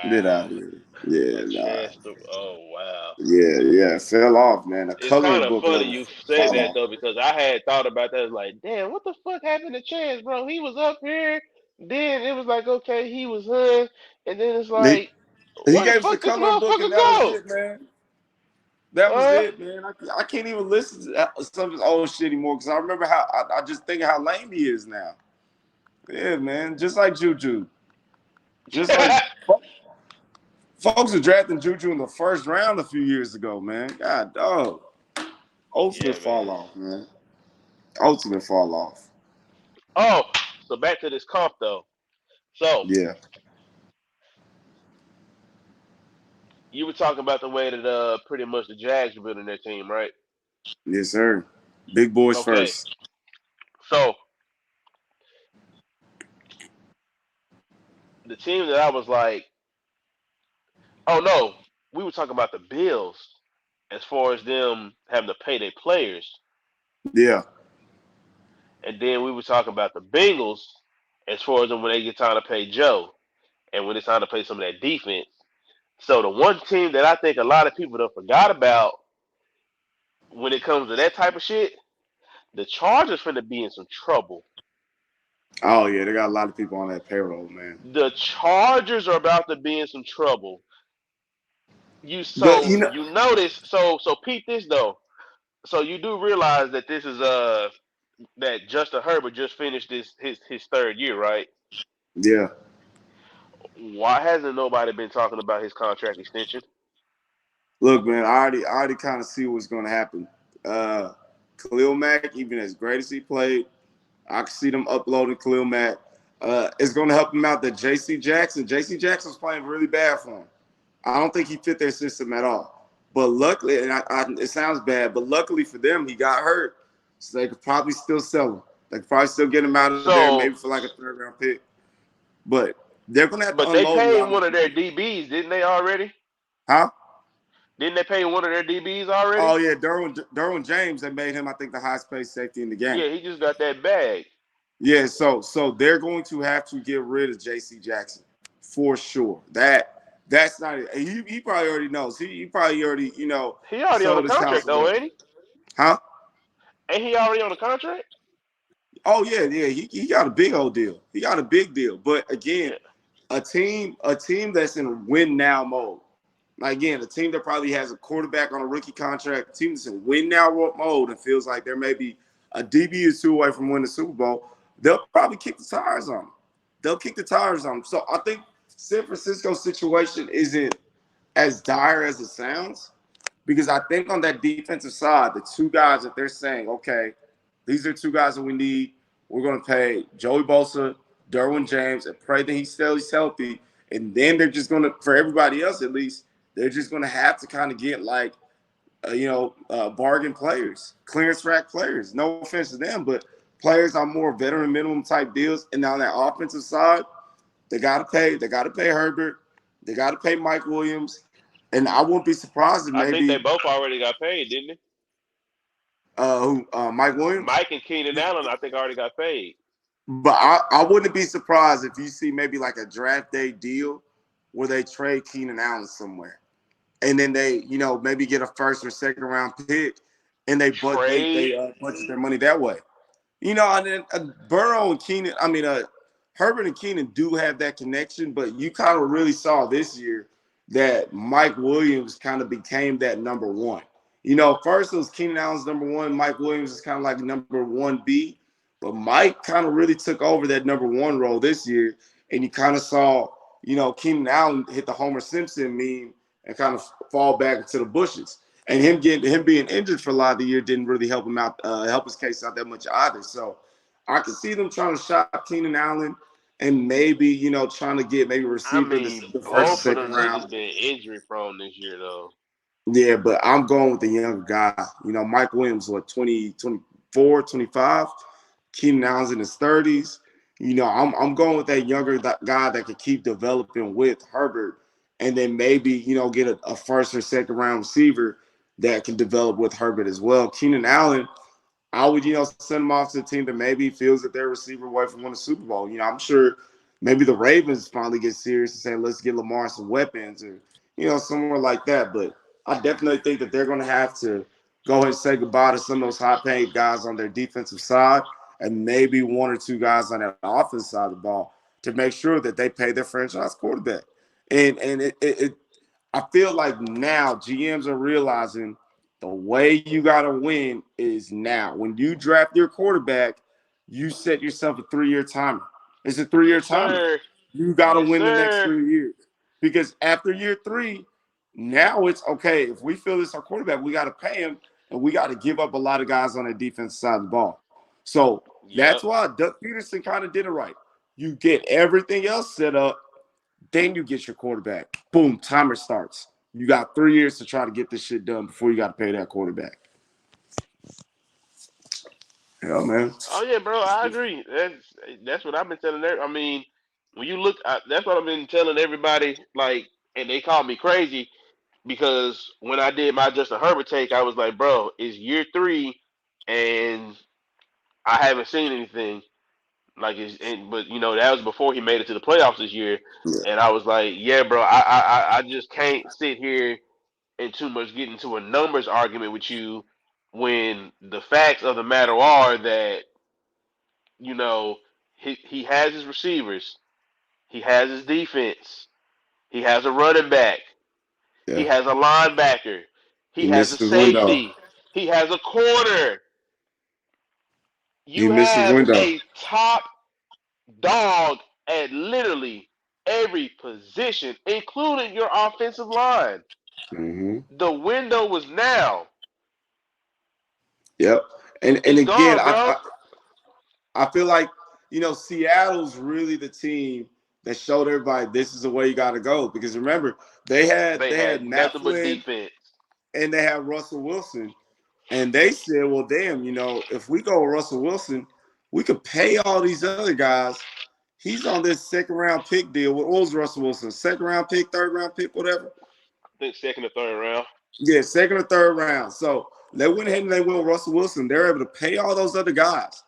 Get out of Wow. here. A Yeah, nah. chance to. Oh, wow. Yeah, yeah. Fell off, man. A It's kind coloring of book funny level you said fall that, off. though, because I had thought about that. It's like, damn, what the fuck happened to Chance, bro? He was up here. Then it was like, okay, he was hood. And then it's He, like, he where the gave us a fuck this coloring book, and motherfucker that was go? it, man. That was Huh? it, man. I can't even listen to some of his old shit anymore because I remember how I just think how lame he is now. Yeah, man. Just like Juju. Just like folks were drafting Juju in the first round a few years ago, man. God dog. Ultimate Yeah, fall man. off, man. Ultimate fall off. Oh, so back to this comp, though. So, Yeah. you were talking about the way that pretty much the Jags were building their team, right? Yes, sir. Big boys Okay. first. So, the team that I was like, oh no, we were talking about the Bills as far as them having to pay their players. Yeah. And then we were talking about the Bengals as far as them when they get time to pay Joe and when it's time to play some of that defense. So the one team that I think a lot of people don't forgot about when it comes to that type of shit, the Chargers finna be in some trouble. Oh yeah, they got a lot of people on that payroll, man. The Chargers are about to be in some trouble. You But so you notice so peep this though. So you do realize that this is that Justin Herbert just finished his third year, right? yeah. Why hasn't nobody been talking about his contract extension? Look, man, I already kind of see what's going to happen. Uh, Khalil Mack, even as great as he played, I can see them uploading Khalil Mack. It's going to help him out that J.C. Jackson's playing really bad for him. I don't think he fit their system at all. But luckily, and it sounds bad, but luckily for them, he got hurt, so they could probably still sell him. They could probably still get him out of there, maybe So, for like a third-round pick. But they're going to have to but they unload a paid lot of one of money. their DBs, didn't they already? Huh? Didn't they pay one of their DBs already? Oh yeah, Derwin James. They made him, I think, the highest paid safety in the game. Yeah, he just got that bag. Yeah, so they're going to have to get rid of J.C. Jackson for sure. That's not it. He probably already knows. He probably already He already on a sold his house contract or though, whatever. ain't he? Huh? Ain't he already on a contract? Oh yeah. He got a big old deal. He got a big deal. But again, Yeah. a team that's in win now mode. Like again, a team that probably has a quarterback on a rookie contract, a team that's in win now mode and feels like they're maybe a DB or two away from winning the Super Bowl, they'll probably kick the tires on them. They'll kick the tires on them. So I think San Francisco's situation isn't as dire as it sounds because I think on that defensive side, the two guys that they're saying, okay, these are two guys that we need. We're going to pay Joey Bosa, Derwin James, and pray that he stays healthy. And then they're just gonna, for everybody else at least, they're just gonna have to kind of get like bargain players, clearance rack players. No offense to them, but players on more veteran minimum type deals. And now on that offensive side, they got to pay. They got to pay Herbert. They got to pay Mike Williams. And I won't be surprised if I think they maybe both already got paid, didn't they? Mike Williams. Mike and Keenan Allen, I think, already got paid. But I wouldn't be surprised if you see maybe like a draft day deal where they trade Keenan Allen somewhere, and then they maybe get a first or second round pick, and Trade. they budget their money that way. And then Burrow and Keenan, Herbert and Keenan do have that connection, but you kind of really saw this year that Mike Williams kind of became that number one. First it was Keenan Allen's number one. Mike Williams is kind of like number 1B, but Mike kind of really took over that number one role this year, and you kind of saw, Keenan Allen hit the Homer Simpson meme and kind of fall back into the bushes. And him being injured for a lot of the year didn't really help him out, help his case out that much either. So I can see them trying to shop Keenan Allen and maybe trying to get maybe a I receiver mean, the first or both of second them niggas round. been injury prone this year, though. Yeah, but I'm going with the younger guy. Mike Williams, what, 20, 24, 25? Keenan Allen's in his 30s. I'm going with that younger guy that could keep developing with Herbert, and then maybe, get a first or second round receiver that can develop with Herbert as well. Keenan Allen, I would, send him off to a team that maybe feels that their receiver away from winning a Super Bowl. I'm sure maybe the Ravens finally get serious and say, let's get Lamar some weapons, or, somewhere like that. But I definitely think that they're going to have to go ahead and say goodbye to some of those high-paid guys on their defensive side and maybe one or two guys on that offensive side of the ball to make sure that they pay their franchise quarterback. And I feel like now GMs are realizing the way you got to win is now. When you draft your quarterback, you set yourself a 3-year timer. It's a 3-year Yes, timer. sir. You got to Yes, win the next sir. 3 years. Because after year 3, now it's okay. If we feel this our quarterback, we got to pay him, and we got to give up a lot of guys on the defensive side of the ball. So that's Yep. why Doug Peterson kind of did it right. You get everything else set up, then you get your quarterback. Boom, timer starts. You got 3 years to try to get this shit done before you got to pay that quarterback. Yeah, man. Oh yeah, bro. I agree. That's what I've been telling. I mean, when you look, that's what I've been telling everybody. Like, and they called me crazy because when I did my Justin Herbert take, I was like, bro, it's year 3, and I haven't seen anything. Like, but that was before he made it to the playoffs this year, Yeah, and I was like, yeah, bro, I just can't sit here and too much get into a numbers argument with you when the facts of the matter are that you know he has his receivers, he has his defense, he has a running back, he yeah. has a linebacker, he He has a missed his window. safety, he has a corner. He You missed his have window. a top dog at literally every position, including your offensive line. Mm-hmm. The window was now. Yep. And It's again, gone, bro. I feel like Seattle's really the team that showed everybody this is the way you got to go. Because remember, They they had had Matt nothing but Flynn defense. and they had Russell Wilson, and they said, well, damn, if we go with Russell Wilson, we could pay all these other guys. He's on this second round pick deal. What was Russell Wilson? Second round pick, third round pick, whatever. I think second or third round. Yeah, second or third round. So they went ahead and they went with Russell Wilson. They're able to pay all those other guys,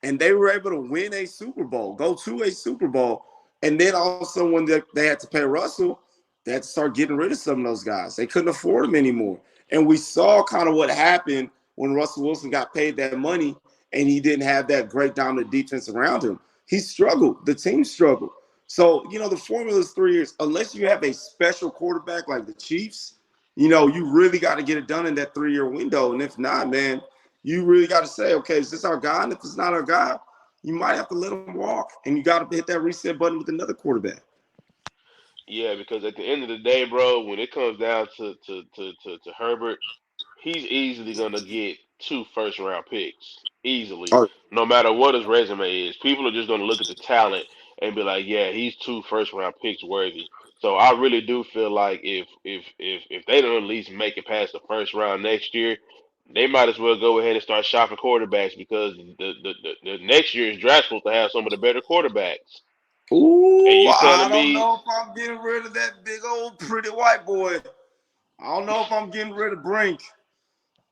and they were able to win a Super Bowl, go to a Super Bowl, and then also when they had to pay Russell, they had to start getting rid of some of those guys. They couldn't afford them anymore, and we saw kind of what happened when Russell Wilson got paid that money, and he didn't have that great dominant defense around him. He struggled. The team struggled. So the formula is 3 years. Unless you have a special quarterback like the Chiefs, you really got to get it done in that 3-year window. And if not, man, you really got to say, okay, is this our guy? And if it's not our guy, you might have to let him walk. And you got to hit that reset button with another quarterback. Yeah, because at the end of the day, bro, when it comes down to Herbert, he's easily gonna get 2 first round picks. Easily. Oh, No matter what his resume is. People are just gonna look at the talent and be like, yeah, he's 2 first round picks worthy. So I really do feel like if they don't at least make it past the first round next year, they might as well go ahead and start shopping quarterbacks because the next year's draft supposed to have some of the better quarterbacks. And Ooh, you I telling don't me, know if I'm getting rid of that big old pretty white boy. I don't know if I'm getting rid of Brink.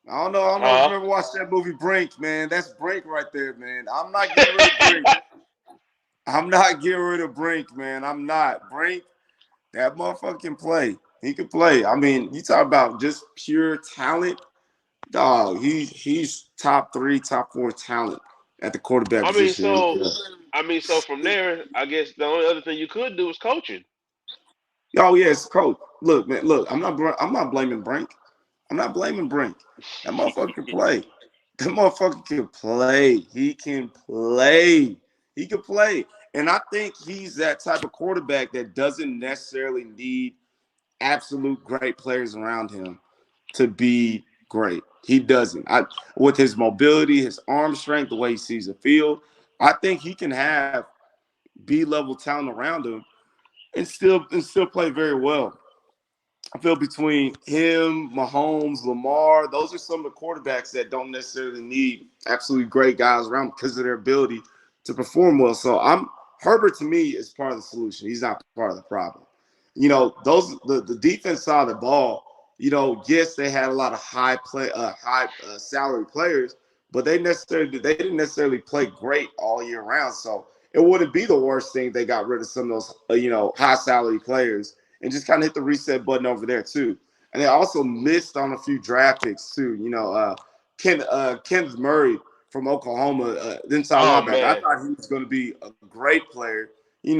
I don't know. I don't know if huh? you ever watched that movie Brink, man. That's Brink right there, man. I'm not getting rid of Brink. I'm not getting rid of Brink, man. I'm not. Brink, that motherfucker can play. He can play. I mean, you talk about just pure talent, dog. He's top three, top four talent at the quarterback I mean, position in the so NFL. so from there, I guess the only other thing you could do is coaching. Oh yes, coach. Look, man. Look, I'm not blaming Brink. I'm not blaming Brink. That motherfucker can play. That motherfucker can play. He can play. He can play. And I think he's that type of quarterback that doesn't necessarily need absolute great players around him to be great. He doesn't. With his mobility, his arm strength, the way he sees the field, I think he can have B level talent around him and still play very well. I feel between him, Mahomes, Lamar, those are some of the quarterbacks that don't necessarily need absolutely great guys around because of their ability to perform well. So I'm Herbert to me is part of the solution. He's not part of the problem. You know, the defense side of the ball. You know, yes, they had a lot of high salary players, but they didn't necessarily play great all year round. So it wouldn't be the worst thing they got rid of some of those high salary players and just kind of hit the reset button over there too. And they also missed on a few draft picks too. Kenneth Murray from Oklahoma, the inside Oh linebacker. I man, thought he was going to be a great player. He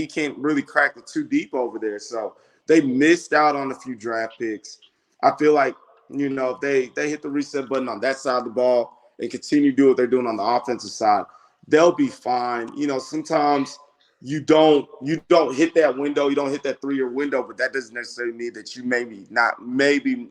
can't really crack the too deep over there. So they missed out on a few draft picks. I feel like if they hit the reset button on that side of the ball and continue to do what they're doing on the offensive side, they'll be fine. Sometimes you don't hit that window, you don't hit that 3 year window, but that doesn't necessarily mean that you maybe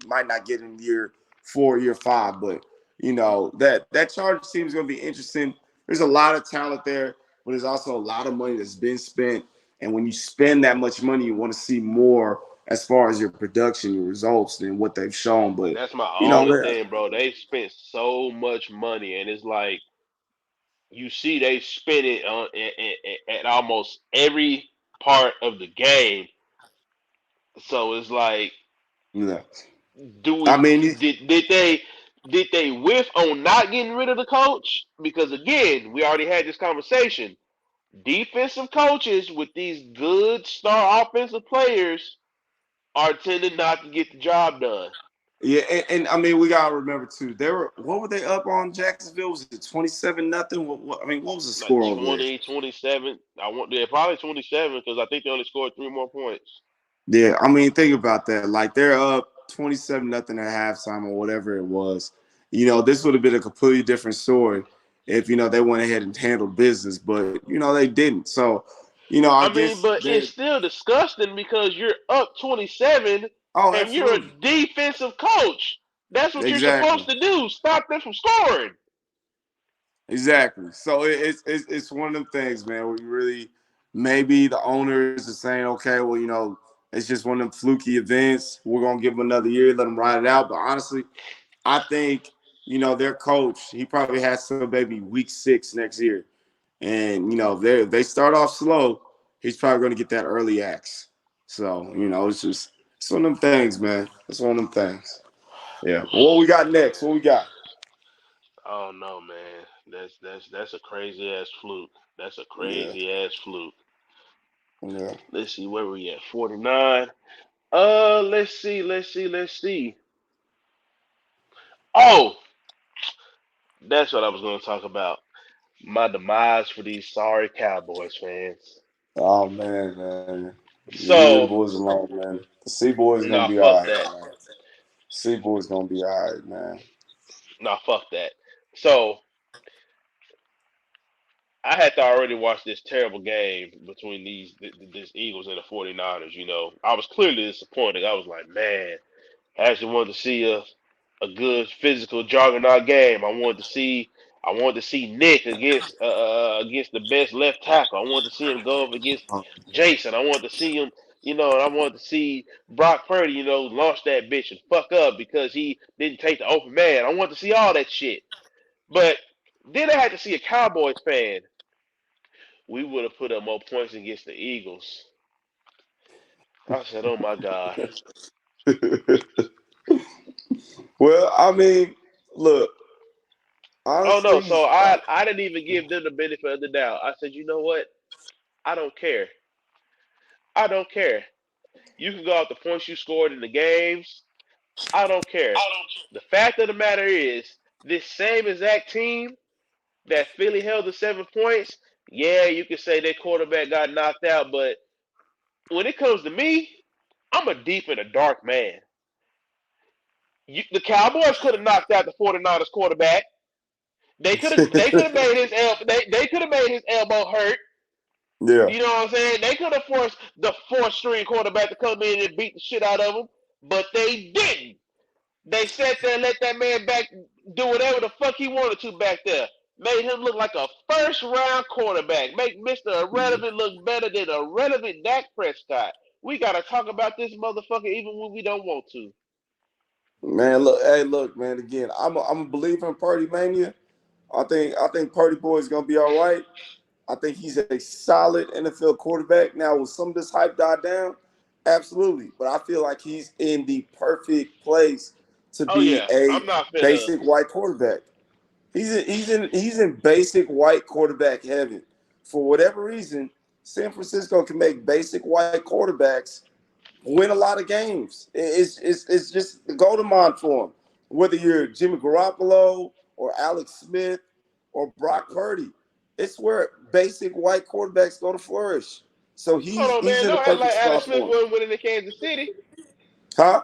might not get in year 4, year 5. But that Chargers team is going to be interesting. There's a lot of talent there, but there's also a lot of money that's been spent. And when you spend that much money, you want to see more as far as your production, your results, than what they've shown. But that's my you know, only thing, bro. They spent so much money, and it's like you see they spend it on at almost every part of the game. So it's like, yeah. do I we mean, did they whiff on not getting rid of the coach? Because again, we already had this conversation. Defensive coaches with these good star offensive players are tending not to get the job done. yeah, and I mean, we gotta remember too. What were they up on Jacksonville? Was it 27-0? I mean, what was the Like score over there? 20, 27. Probably 27 because I think they only scored 3 more points. Yeah, I mean, think about that. Like they're up 27-0 at halftime or whatever it was. This would have been a completely different story if they went ahead and handled business, but they didn't. So, I I mean, guess but they. it's still disgusting because you're up 27 Oh, and you're a absolutely, defensive coach. That's what you're exactly. supposed to do. Stop them from scoring. Exactly. So it's one of them things, man. Where you really maybe the owners are saying, okay, well, it's just one of them fluky events. We're gonna give them another year, let them ride it out. But honestly, I think their coach, he probably has some maybe week 6 next year, and if they start off slow, he's probably going to get that early axe. So it's one of them things, man. It's one of them things. Yeah. What we got next? What we got? Oh no, man. That's a crazy ass fluke. That's a Yeah. crazy ass fluke. Yeah. Let's see where we at. 49. Let's see. Oh, that's what I was gonna talk about. My demise for these sorry Cowboys fans. Oh man. Leave them So, boys alone, man. The Sea Boys gonna nah, be fuck all right, that. man. Sea Boys gonna be all right, man. Nah, fuck that. So, I had to already watch this terrible game between this Eagles and the 49ers. I was clearly disappointed. I was like, man, I actually wanted to see a good physical juggernaut game. I wanted to see I wanted to see Nick against the best left tackle. I wanted to see him go up against Jason. I wanted to see him, and I wanted to see Brock Purdy, launch that bitch and fuck up because he didn't take the open man. I wanted to see all that shit. But then I had to see a Cowboys fan. We would have put up more points against the Eagles. I said, "Oh my God." Well, I mean, look, Oh no, honestly, so I didn't even give them the benefit of the doubt. I said, you know what? I don't care. I don't care. You can go out the points you scored in the games. I don't care. The fact of the matter is, this same exact team that Philly held to 7 points, yeah, you can say their quarterback got knocked out, but when it comes to me, I'm a deep and a dark man. The Cowboys could have knocked out the 49ers quarterback. They could have made his they could have made his elbow hurt. yeah. You know what I'm saying? They could have forced the fourth string quarterback to come in and beat the shit out of him, but they didn't. They sat there and let that man back do whatever the fuck he wanted to back there. Made him look like a first round quarterback. Make Mr. Irrelevant look better than a relevant Dak Prescott. We gotta talk about this motherfucker even when we don't want to. Man, look, hey, look, man. Again, I'm a believer in Purdy Mania. I think Purdy Boy is gonna be all right. I think he's a solid NFL quarterback. Now, will some of this hype die down? Absolutely, but I feel like he's in the perfect place to Oh be yeah, a I'm not finna. basic white quarterback. He's in basic white quarterback heaven. For whatever reason, San Francisco can make basic white quarterbacks win a lot of games. It's just the golden mine for him. Whether you're Jimmy Garoppolo or Alex Smith or Brock Purdy, it's where basic white quarterbacks go to flourish. So Hold on, he's man. in a Don't act perfect like Alex spot Smith for him. wasn't winning in Kansas City. Huh?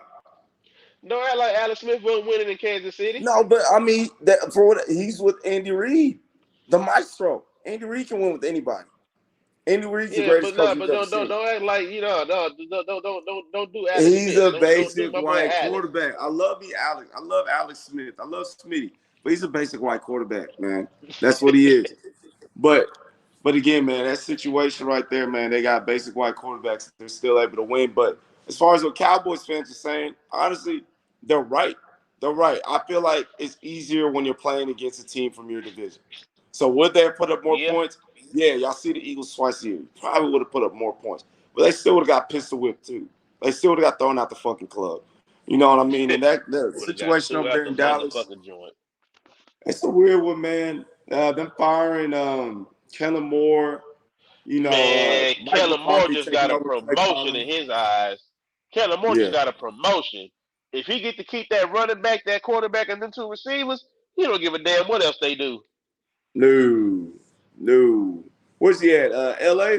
Don't act like Alex Smith wasn't winning in Kansas City. No, but I mean that for what he's with Andy Reid, the maestro. Andy Reid can win with anybody. Andy Reid's the Yeah, greatest but coach no, you've but ever don't seen. act like no, don't do Alex He's Smith. a Don't do basic my boy white Alex. quarterback. I love the Alex. I love Alex Smith. I love Smitty. But he's a basic white quarterback, man. That's what he is. But but again, man, that situation right there, man, they got basic white quarterbacks. They're still able to win. But as far as what Cowboys fans are saying, honestly, they're right. They're right. I feel like it's easier when you're playing against a team from your division. So would they have put up more Yeah, points? Yeah, y'all see the Eagles twice a year. Probably would have put up more points. But they still would have got pistol whipped too. They still would have got thrown out the fucking club. You know what I mean? And that the would have got situation threw over out there the in Dallas, motherfucking joint. it's a weird one, man. Them firing Kellen Moore, Man, Mike Kellen Moore McCarthy just taking got a over play promotion calling. in his eyes. Kellen Moore just Yeah. got a promotion. If he get to keep that running back, that quarterback, and them two receivers, he don't give a damn what else they do. No. No. Where's he at? LA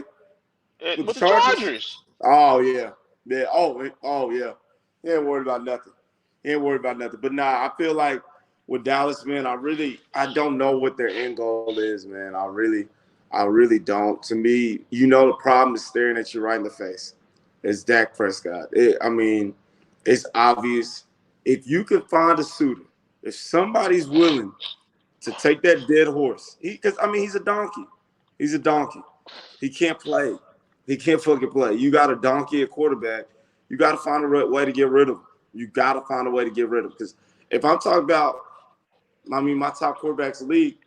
with the With the Chargers? Chargers. Oh yeah. Yeah. Oh yeah. He ain't worried about nothing. He ain't worried about nothing. But nah, I feel like with Dallas, man, I don't know what their end goal is, man. I really don't. To me, the problem is staring at you right in the face. It's Dak Prescott. I mean, it's obvious. If you can find a suitor, if somebody's willing to take that dead horse, because I mean, he's a donkey. He's a donkey. He can't play. He can't fucking play. You got a donkey at quarterback. You got to find a way to get rid of him. You got to find a way to get rid of him. Because if I'm talking about, I mean, my top quarterbacks in the league,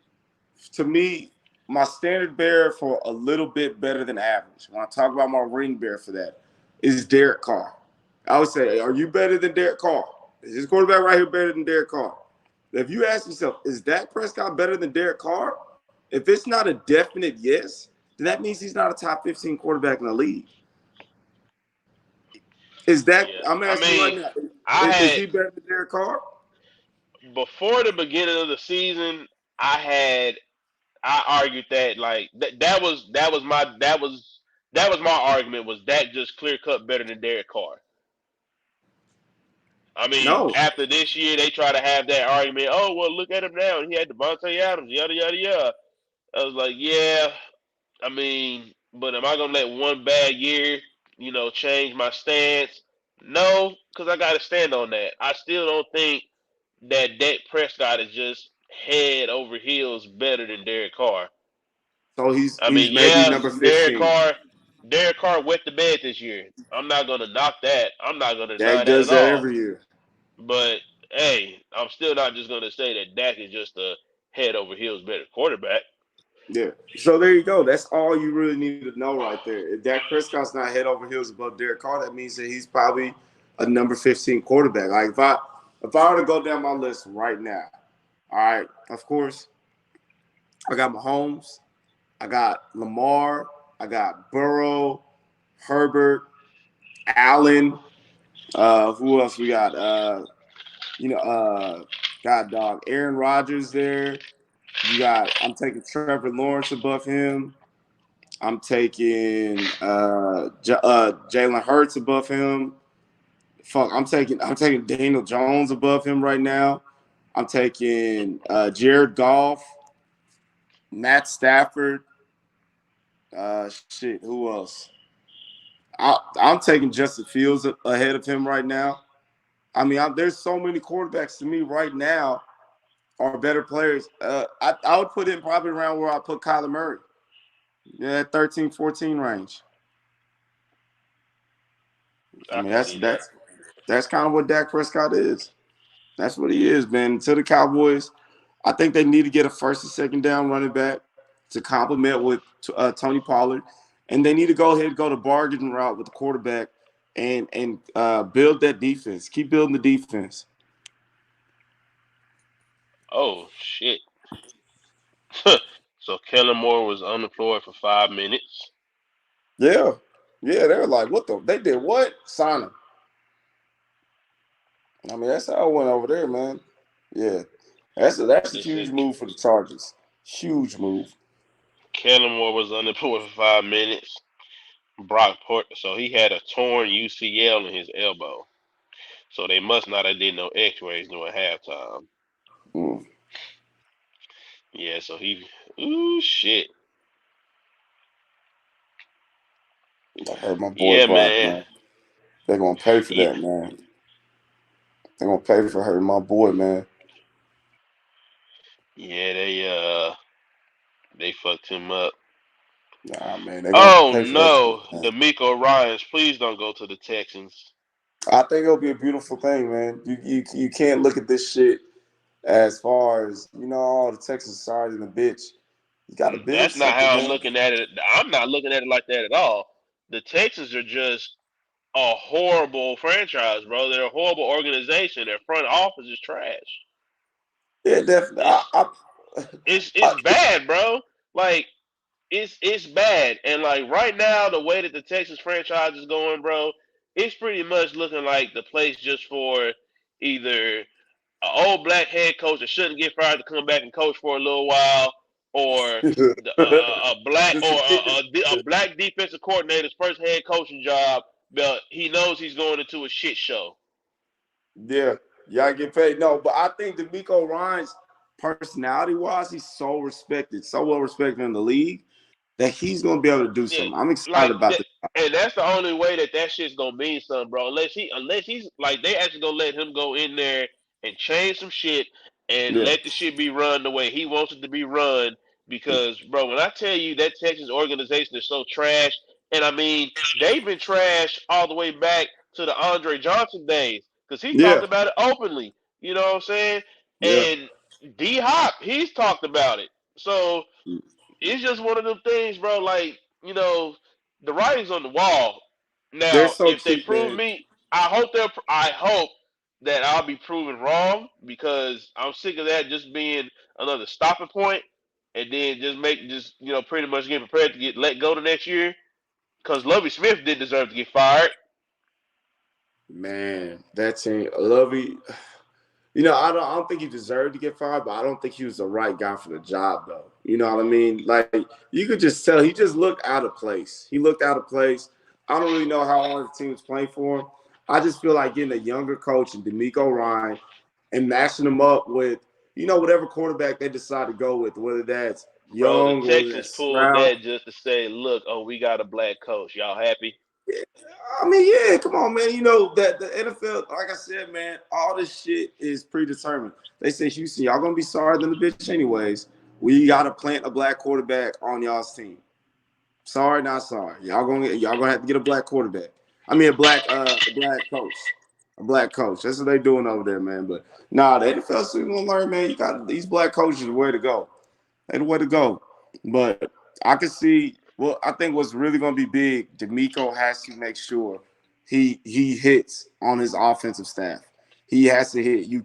to me, my standard bearer for a little bit better than average, when I talk about my ring bearer for that, is Derek Carr. I would say, are you better than Derek Carr? Is this quarterback right here better than Derek Carr? If you ask yourself, is Dak Prescott better than Derek Carr? If it's not a definite yes, then that means he's not a top 15 quarterback in the league. Is that, Yeah, I'm I asking you right mean, now, I is had he better than Derek Carr? before the beginning of the season, I argued that like that was my argument was that just clear cut better than Derek Carr. I mean, No. after this year, they try to have that argument. Oh well, look at him now. He had Devontae Adams, yada yada yada. I was like, yeah. I mean, but am I gonna let one bad year, change my stance? No, because I got to stand on that. I still don't think that Dak Prescott is just head over heels better than Derek Carr. So I he's mean, maybe yeah, number 15. Derek Carr wet the bed this year. I'm not gonna knock that. I'm not gonna deny Dak that at does that all. every year. But hey, I'm still not just gonna say that Dak is just a head over heels better quarterback. Yeah. So there you go. That's all you really need to know right there. If Dak Prescott's not head over heels above Derek Carr, that means that he's probably a number 15 quarterback. Like if I were to go down my list right now, all right, of course, I got Mahomes, I got Lamar, I got Burrow, Herbert, Allen. Who else we got? God dog, Aaron Rodgers there. You got. I'm taking Trevor Lawrence above him. I'm taking Jalen Hurts above him. Fuck, I'm taking Daniel Jones above him right now. I'm taking Jared Goff, Matt Stafford. Shit, who else? I'm taking Justin Fields ahead of him right now. I mean, there's so many quarterbacks to me right now are better players. I would put him probably around where I put Kyler Murray. Yeah, 13, 14 range. I I mean, can that's see that. that's that's kind of what Dak Prescott is. That's what he is, man. To the Cowboys, I think they need to get a first and second down running back to complement with Tony Pollard, and they need to go ahead and go the bargaining route with the quarterback and build that defense. Keep building the defense. Oh shit. So Kellen Moore was unemployed for 5 minutes. Yeah, yeah. They're like, what the? They did what? Sign him. I mean, that's how it went over there, man. Yeah, that's a It huge said move for the Chargers. Huge move. Kellen Moore was unemployed for 5 minutes. So he had a torn UCL in his elbow. So they must not have did no X-rays during halftime. Mm. Yeah, so ooh shit. I heard my boy Yeah, Brock, man. man. They're gonna pay for Yeah, that, man. They're gonna pay for hurting my boy, man. yeah, they fucked him up. Nah, man, they're gonna Oh pay for that shit, no, man. D'Amico Ryans, please don't go to the Texans. I think it'll be a beautiful thing, man. You can't look at this shit as far as all the Texas society and the bitch. You got to build That's not something, how I'm man. looking at it. I'm not looking at it like that at all. The Texans are just a horrible franchise, bro. They're a horrible organization. Their front office is trash. Yeah, definitely. It's I, it's I, bad, bro. Like it's bad. And like right now, the way that the Texas franchise is going, bro, it's pretty much looking like the place just for either an old black head coach that shouldn't get fired to come back and coach for a little while, or a black just to kick it. a black defensive coordinator's first head coaching job, but he knows he's going into a shit show. Yeah, y'all get paid. No, but I think D'Amico Ryan's personality wise, he's so respected, so well respected in the league that he's gonna be able to do Yeah, something. I'm excited like about that, this. and that's the only way that shit's gonna mean something, bro. Unless he's like they actually gonna let him go in there and change some shit and Yeah, let the shit be run the way he wants it to be run. Because, bro, when I tell you that Texas organization is so trash, and I mean they've been trash all the way back to the Andre Johnson days, because he yeah, talked about it openly. You know what I'm saying? yeah. And D Hop, he's talked about it. So it's just one of them things, bro. Like, the writing's on the wall. They're Now, so if they cheap, prove man. me, I hope that I'll be proven wrong, because I'm sick of that just being another stopping point, and then pretty much get prepared to get let go the next year. Because Lovey Smith didn't deserve to get fired. Man, that team, Lovey. I don't think he deserved to get fired, but I don't think he was the right guy for the job, though. You know what I mean? Like you could just tell he just looked out of place. He looked out of place. I don't really know how long the team was playing for him. I just feel like getting a younger coach and D'Amico Ryan and matching him up with whatever quarterback they decide to go with, whether that's Bro, the Young or whether Texans that's pulled Stroud. that just to say, look, oh, we got a black coach. Y'all happy? I mean, yeah, come on, man. You know that the NFL, like I said, man, all this shit is predetermined. They say, Houston, y'all gonna be sorry than the bitch anyways. We gotta plant a black quarterback on y'all's team. Sorry, not sorry. Y'all gonna have to get a black quarterback. I mean, a black coach, a black coach. That's what they doing over there, man. But nah, the NFL soon gonna learn, man. You got these black coaches the way to go. They the way to go. But I can see. Well, I think what's really going to be big. D'Amico has to make sure he hits on his offensive staff. He has to hit. You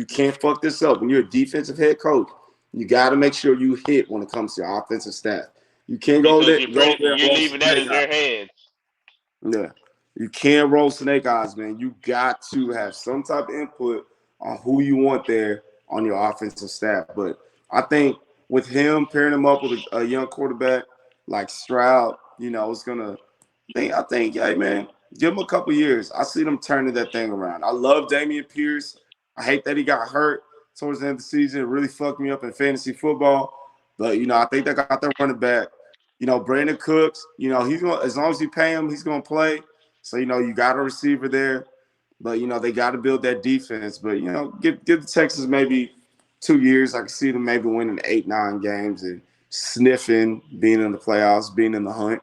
can't fuck this up when you're a defensive head coach. You got to make sure you hit when it comes to your offensive staff. You can't because go there and you're roll leaving that snake in eyes. their hands. Yeah. You can't roll snake eyes, man. You got to have some type of input on who you want there on your offensive staff. But I think with him pairing him up with a young quarterback like Stroud, it's gonna. I think, hey man, give him a couple years. I see them turning that thing around. I love Damian Pierce. I hate that he got hurt towards the end of the season. It really fucked me up in fantasy football. But I think they got their running back. Brandon Cooks. He's gonna, as long as you pay him, he's gonna play. So you got a receiver there, but they got to build that defense. But give the Texans maybe 2 years. I can see them maybe winning 8, 9 games and sniffing, being in the playoffs, being in the hunt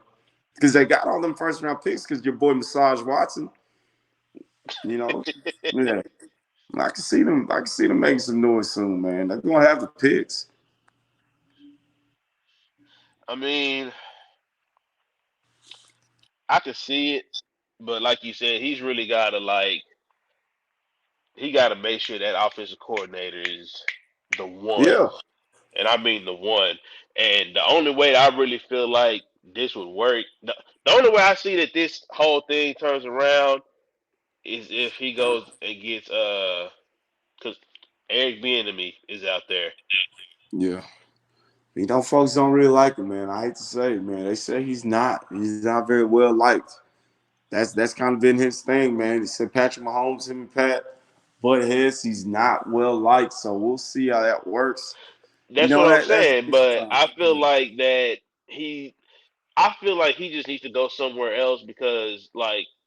because they got all them first round picks. Because your boy Massage Watson, you know, yeah, I can see them. I can see them making some noise soon, man. They're gonna have the picks. I mean, I can see it, but like you said, he's really got to he got to make sure that offensive coordinator is the one, Yeah, and I mean the one. And the only way I really feel like this would work, the only way I see that this whole thing turns around is if he goes and gets because Eric Bieniemy is out there. yeah. Folks don't really like him, man. I hate to say it, man. They say he's not. He's not very well liked. That's kind of been his thing, man. He said Patrick Mahomes, him and Pat butt heads. He's not well liked, so we'll see how that works. That's what I'm That's saying, future but time. Yeah. he I feel like he just needs to go somewhere else because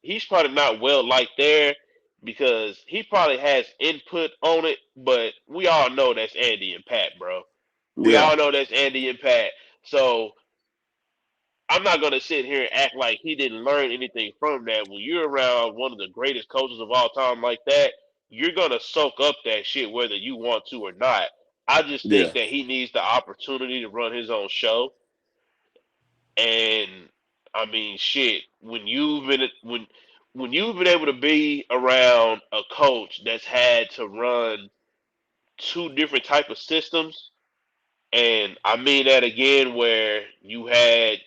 he's probably not well liked there because he probably has input on it, but we all know that's Andy and Pat, bro. We Yeah, all know that's Andy and Pat. So I'm not gonna sit here and act like he didn't learn anything from that. When you're around one of the greatest coaches of all time like that, you're gonna soak up that shit whether you want to or not. I just yeah, think that he needs the opportunity to run his own show. And I mean, shit, when you've been able to be around a coach that's had to run two different type of systems, and I mean that again, where you had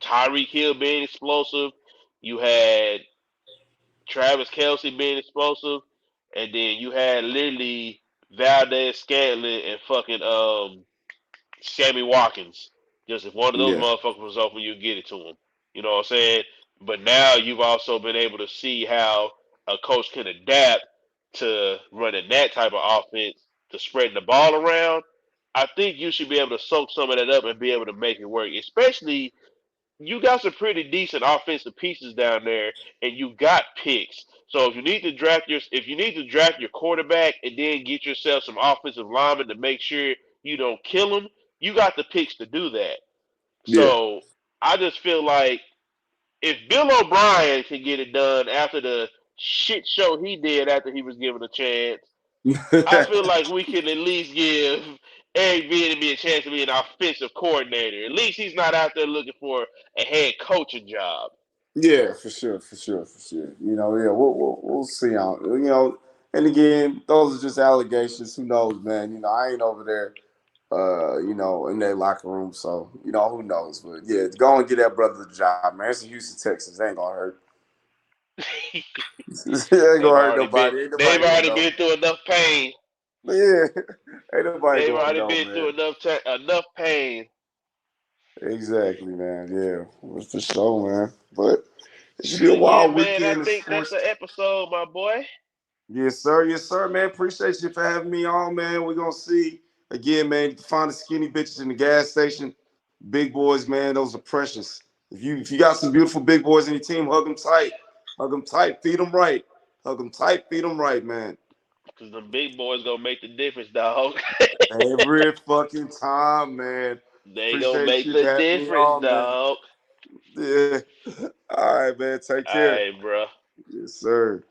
Tyreek Hill being explosive, you had Travis Kelsey being explosive, and then you had literally Valdez Scantling and fucking Sammy Watkins. Just if one of those yeah, motherfuckers was open, you get it to him. You know what I'm saying? But now you've also been able to see how a coach can adapt to running that type of offense, to spreading the ball around. I think you should be able to soak some of that up and be able to make it work. Especially you got some pretty decent offensive pieces down there, and you got picks. So if you need to draft your quarterback and then get yourself some offensive linemen to make sure you don't kill them, you got the picks to do that. yeah. So I just feel like if Bill O'Brien can get it done after the shit show he did after he was given a chance, I feel like we can at least give Eric Bieniemy a chance to be an offensive coordinator. At least he's not out there looking for a head coaching job. Yeah, for sure, for sure, for sure. Yeah, we'll see how And again, those are just allegations. Who knows, man? I ain't over there, in their locker room, so who knows? But yeah, go and get that brother the job, man. It's in Houston, Texas. They ain't gonna hurt. It ain't gonna hurt nobody. Ain't They've nobody gonna already know. been through enough pain. But yeah, ain't nobody They've gonna already know, been through man. enough pain. Exactly, man. Yeah, for sure, man. But it should be a But yeah, wild man, I weekend of think that's sports. the episode, my boy. Yes, sir, man. Appreciate you for having me on, man. We're gonna see again, man. You can find the skinny bitches in the gas station. Big boys, man. Those are precious. If you got some beautiful big boys in your team, hug them tight, feed them right, hug them tight, feed them right, man. Because the big boys gonna make the difference, dog. Every fucking time, man. They gonna Appreciate make you the having me difference, on, man. dog. Yeah. All right, man. Take All care. right, bro. Yes, sir.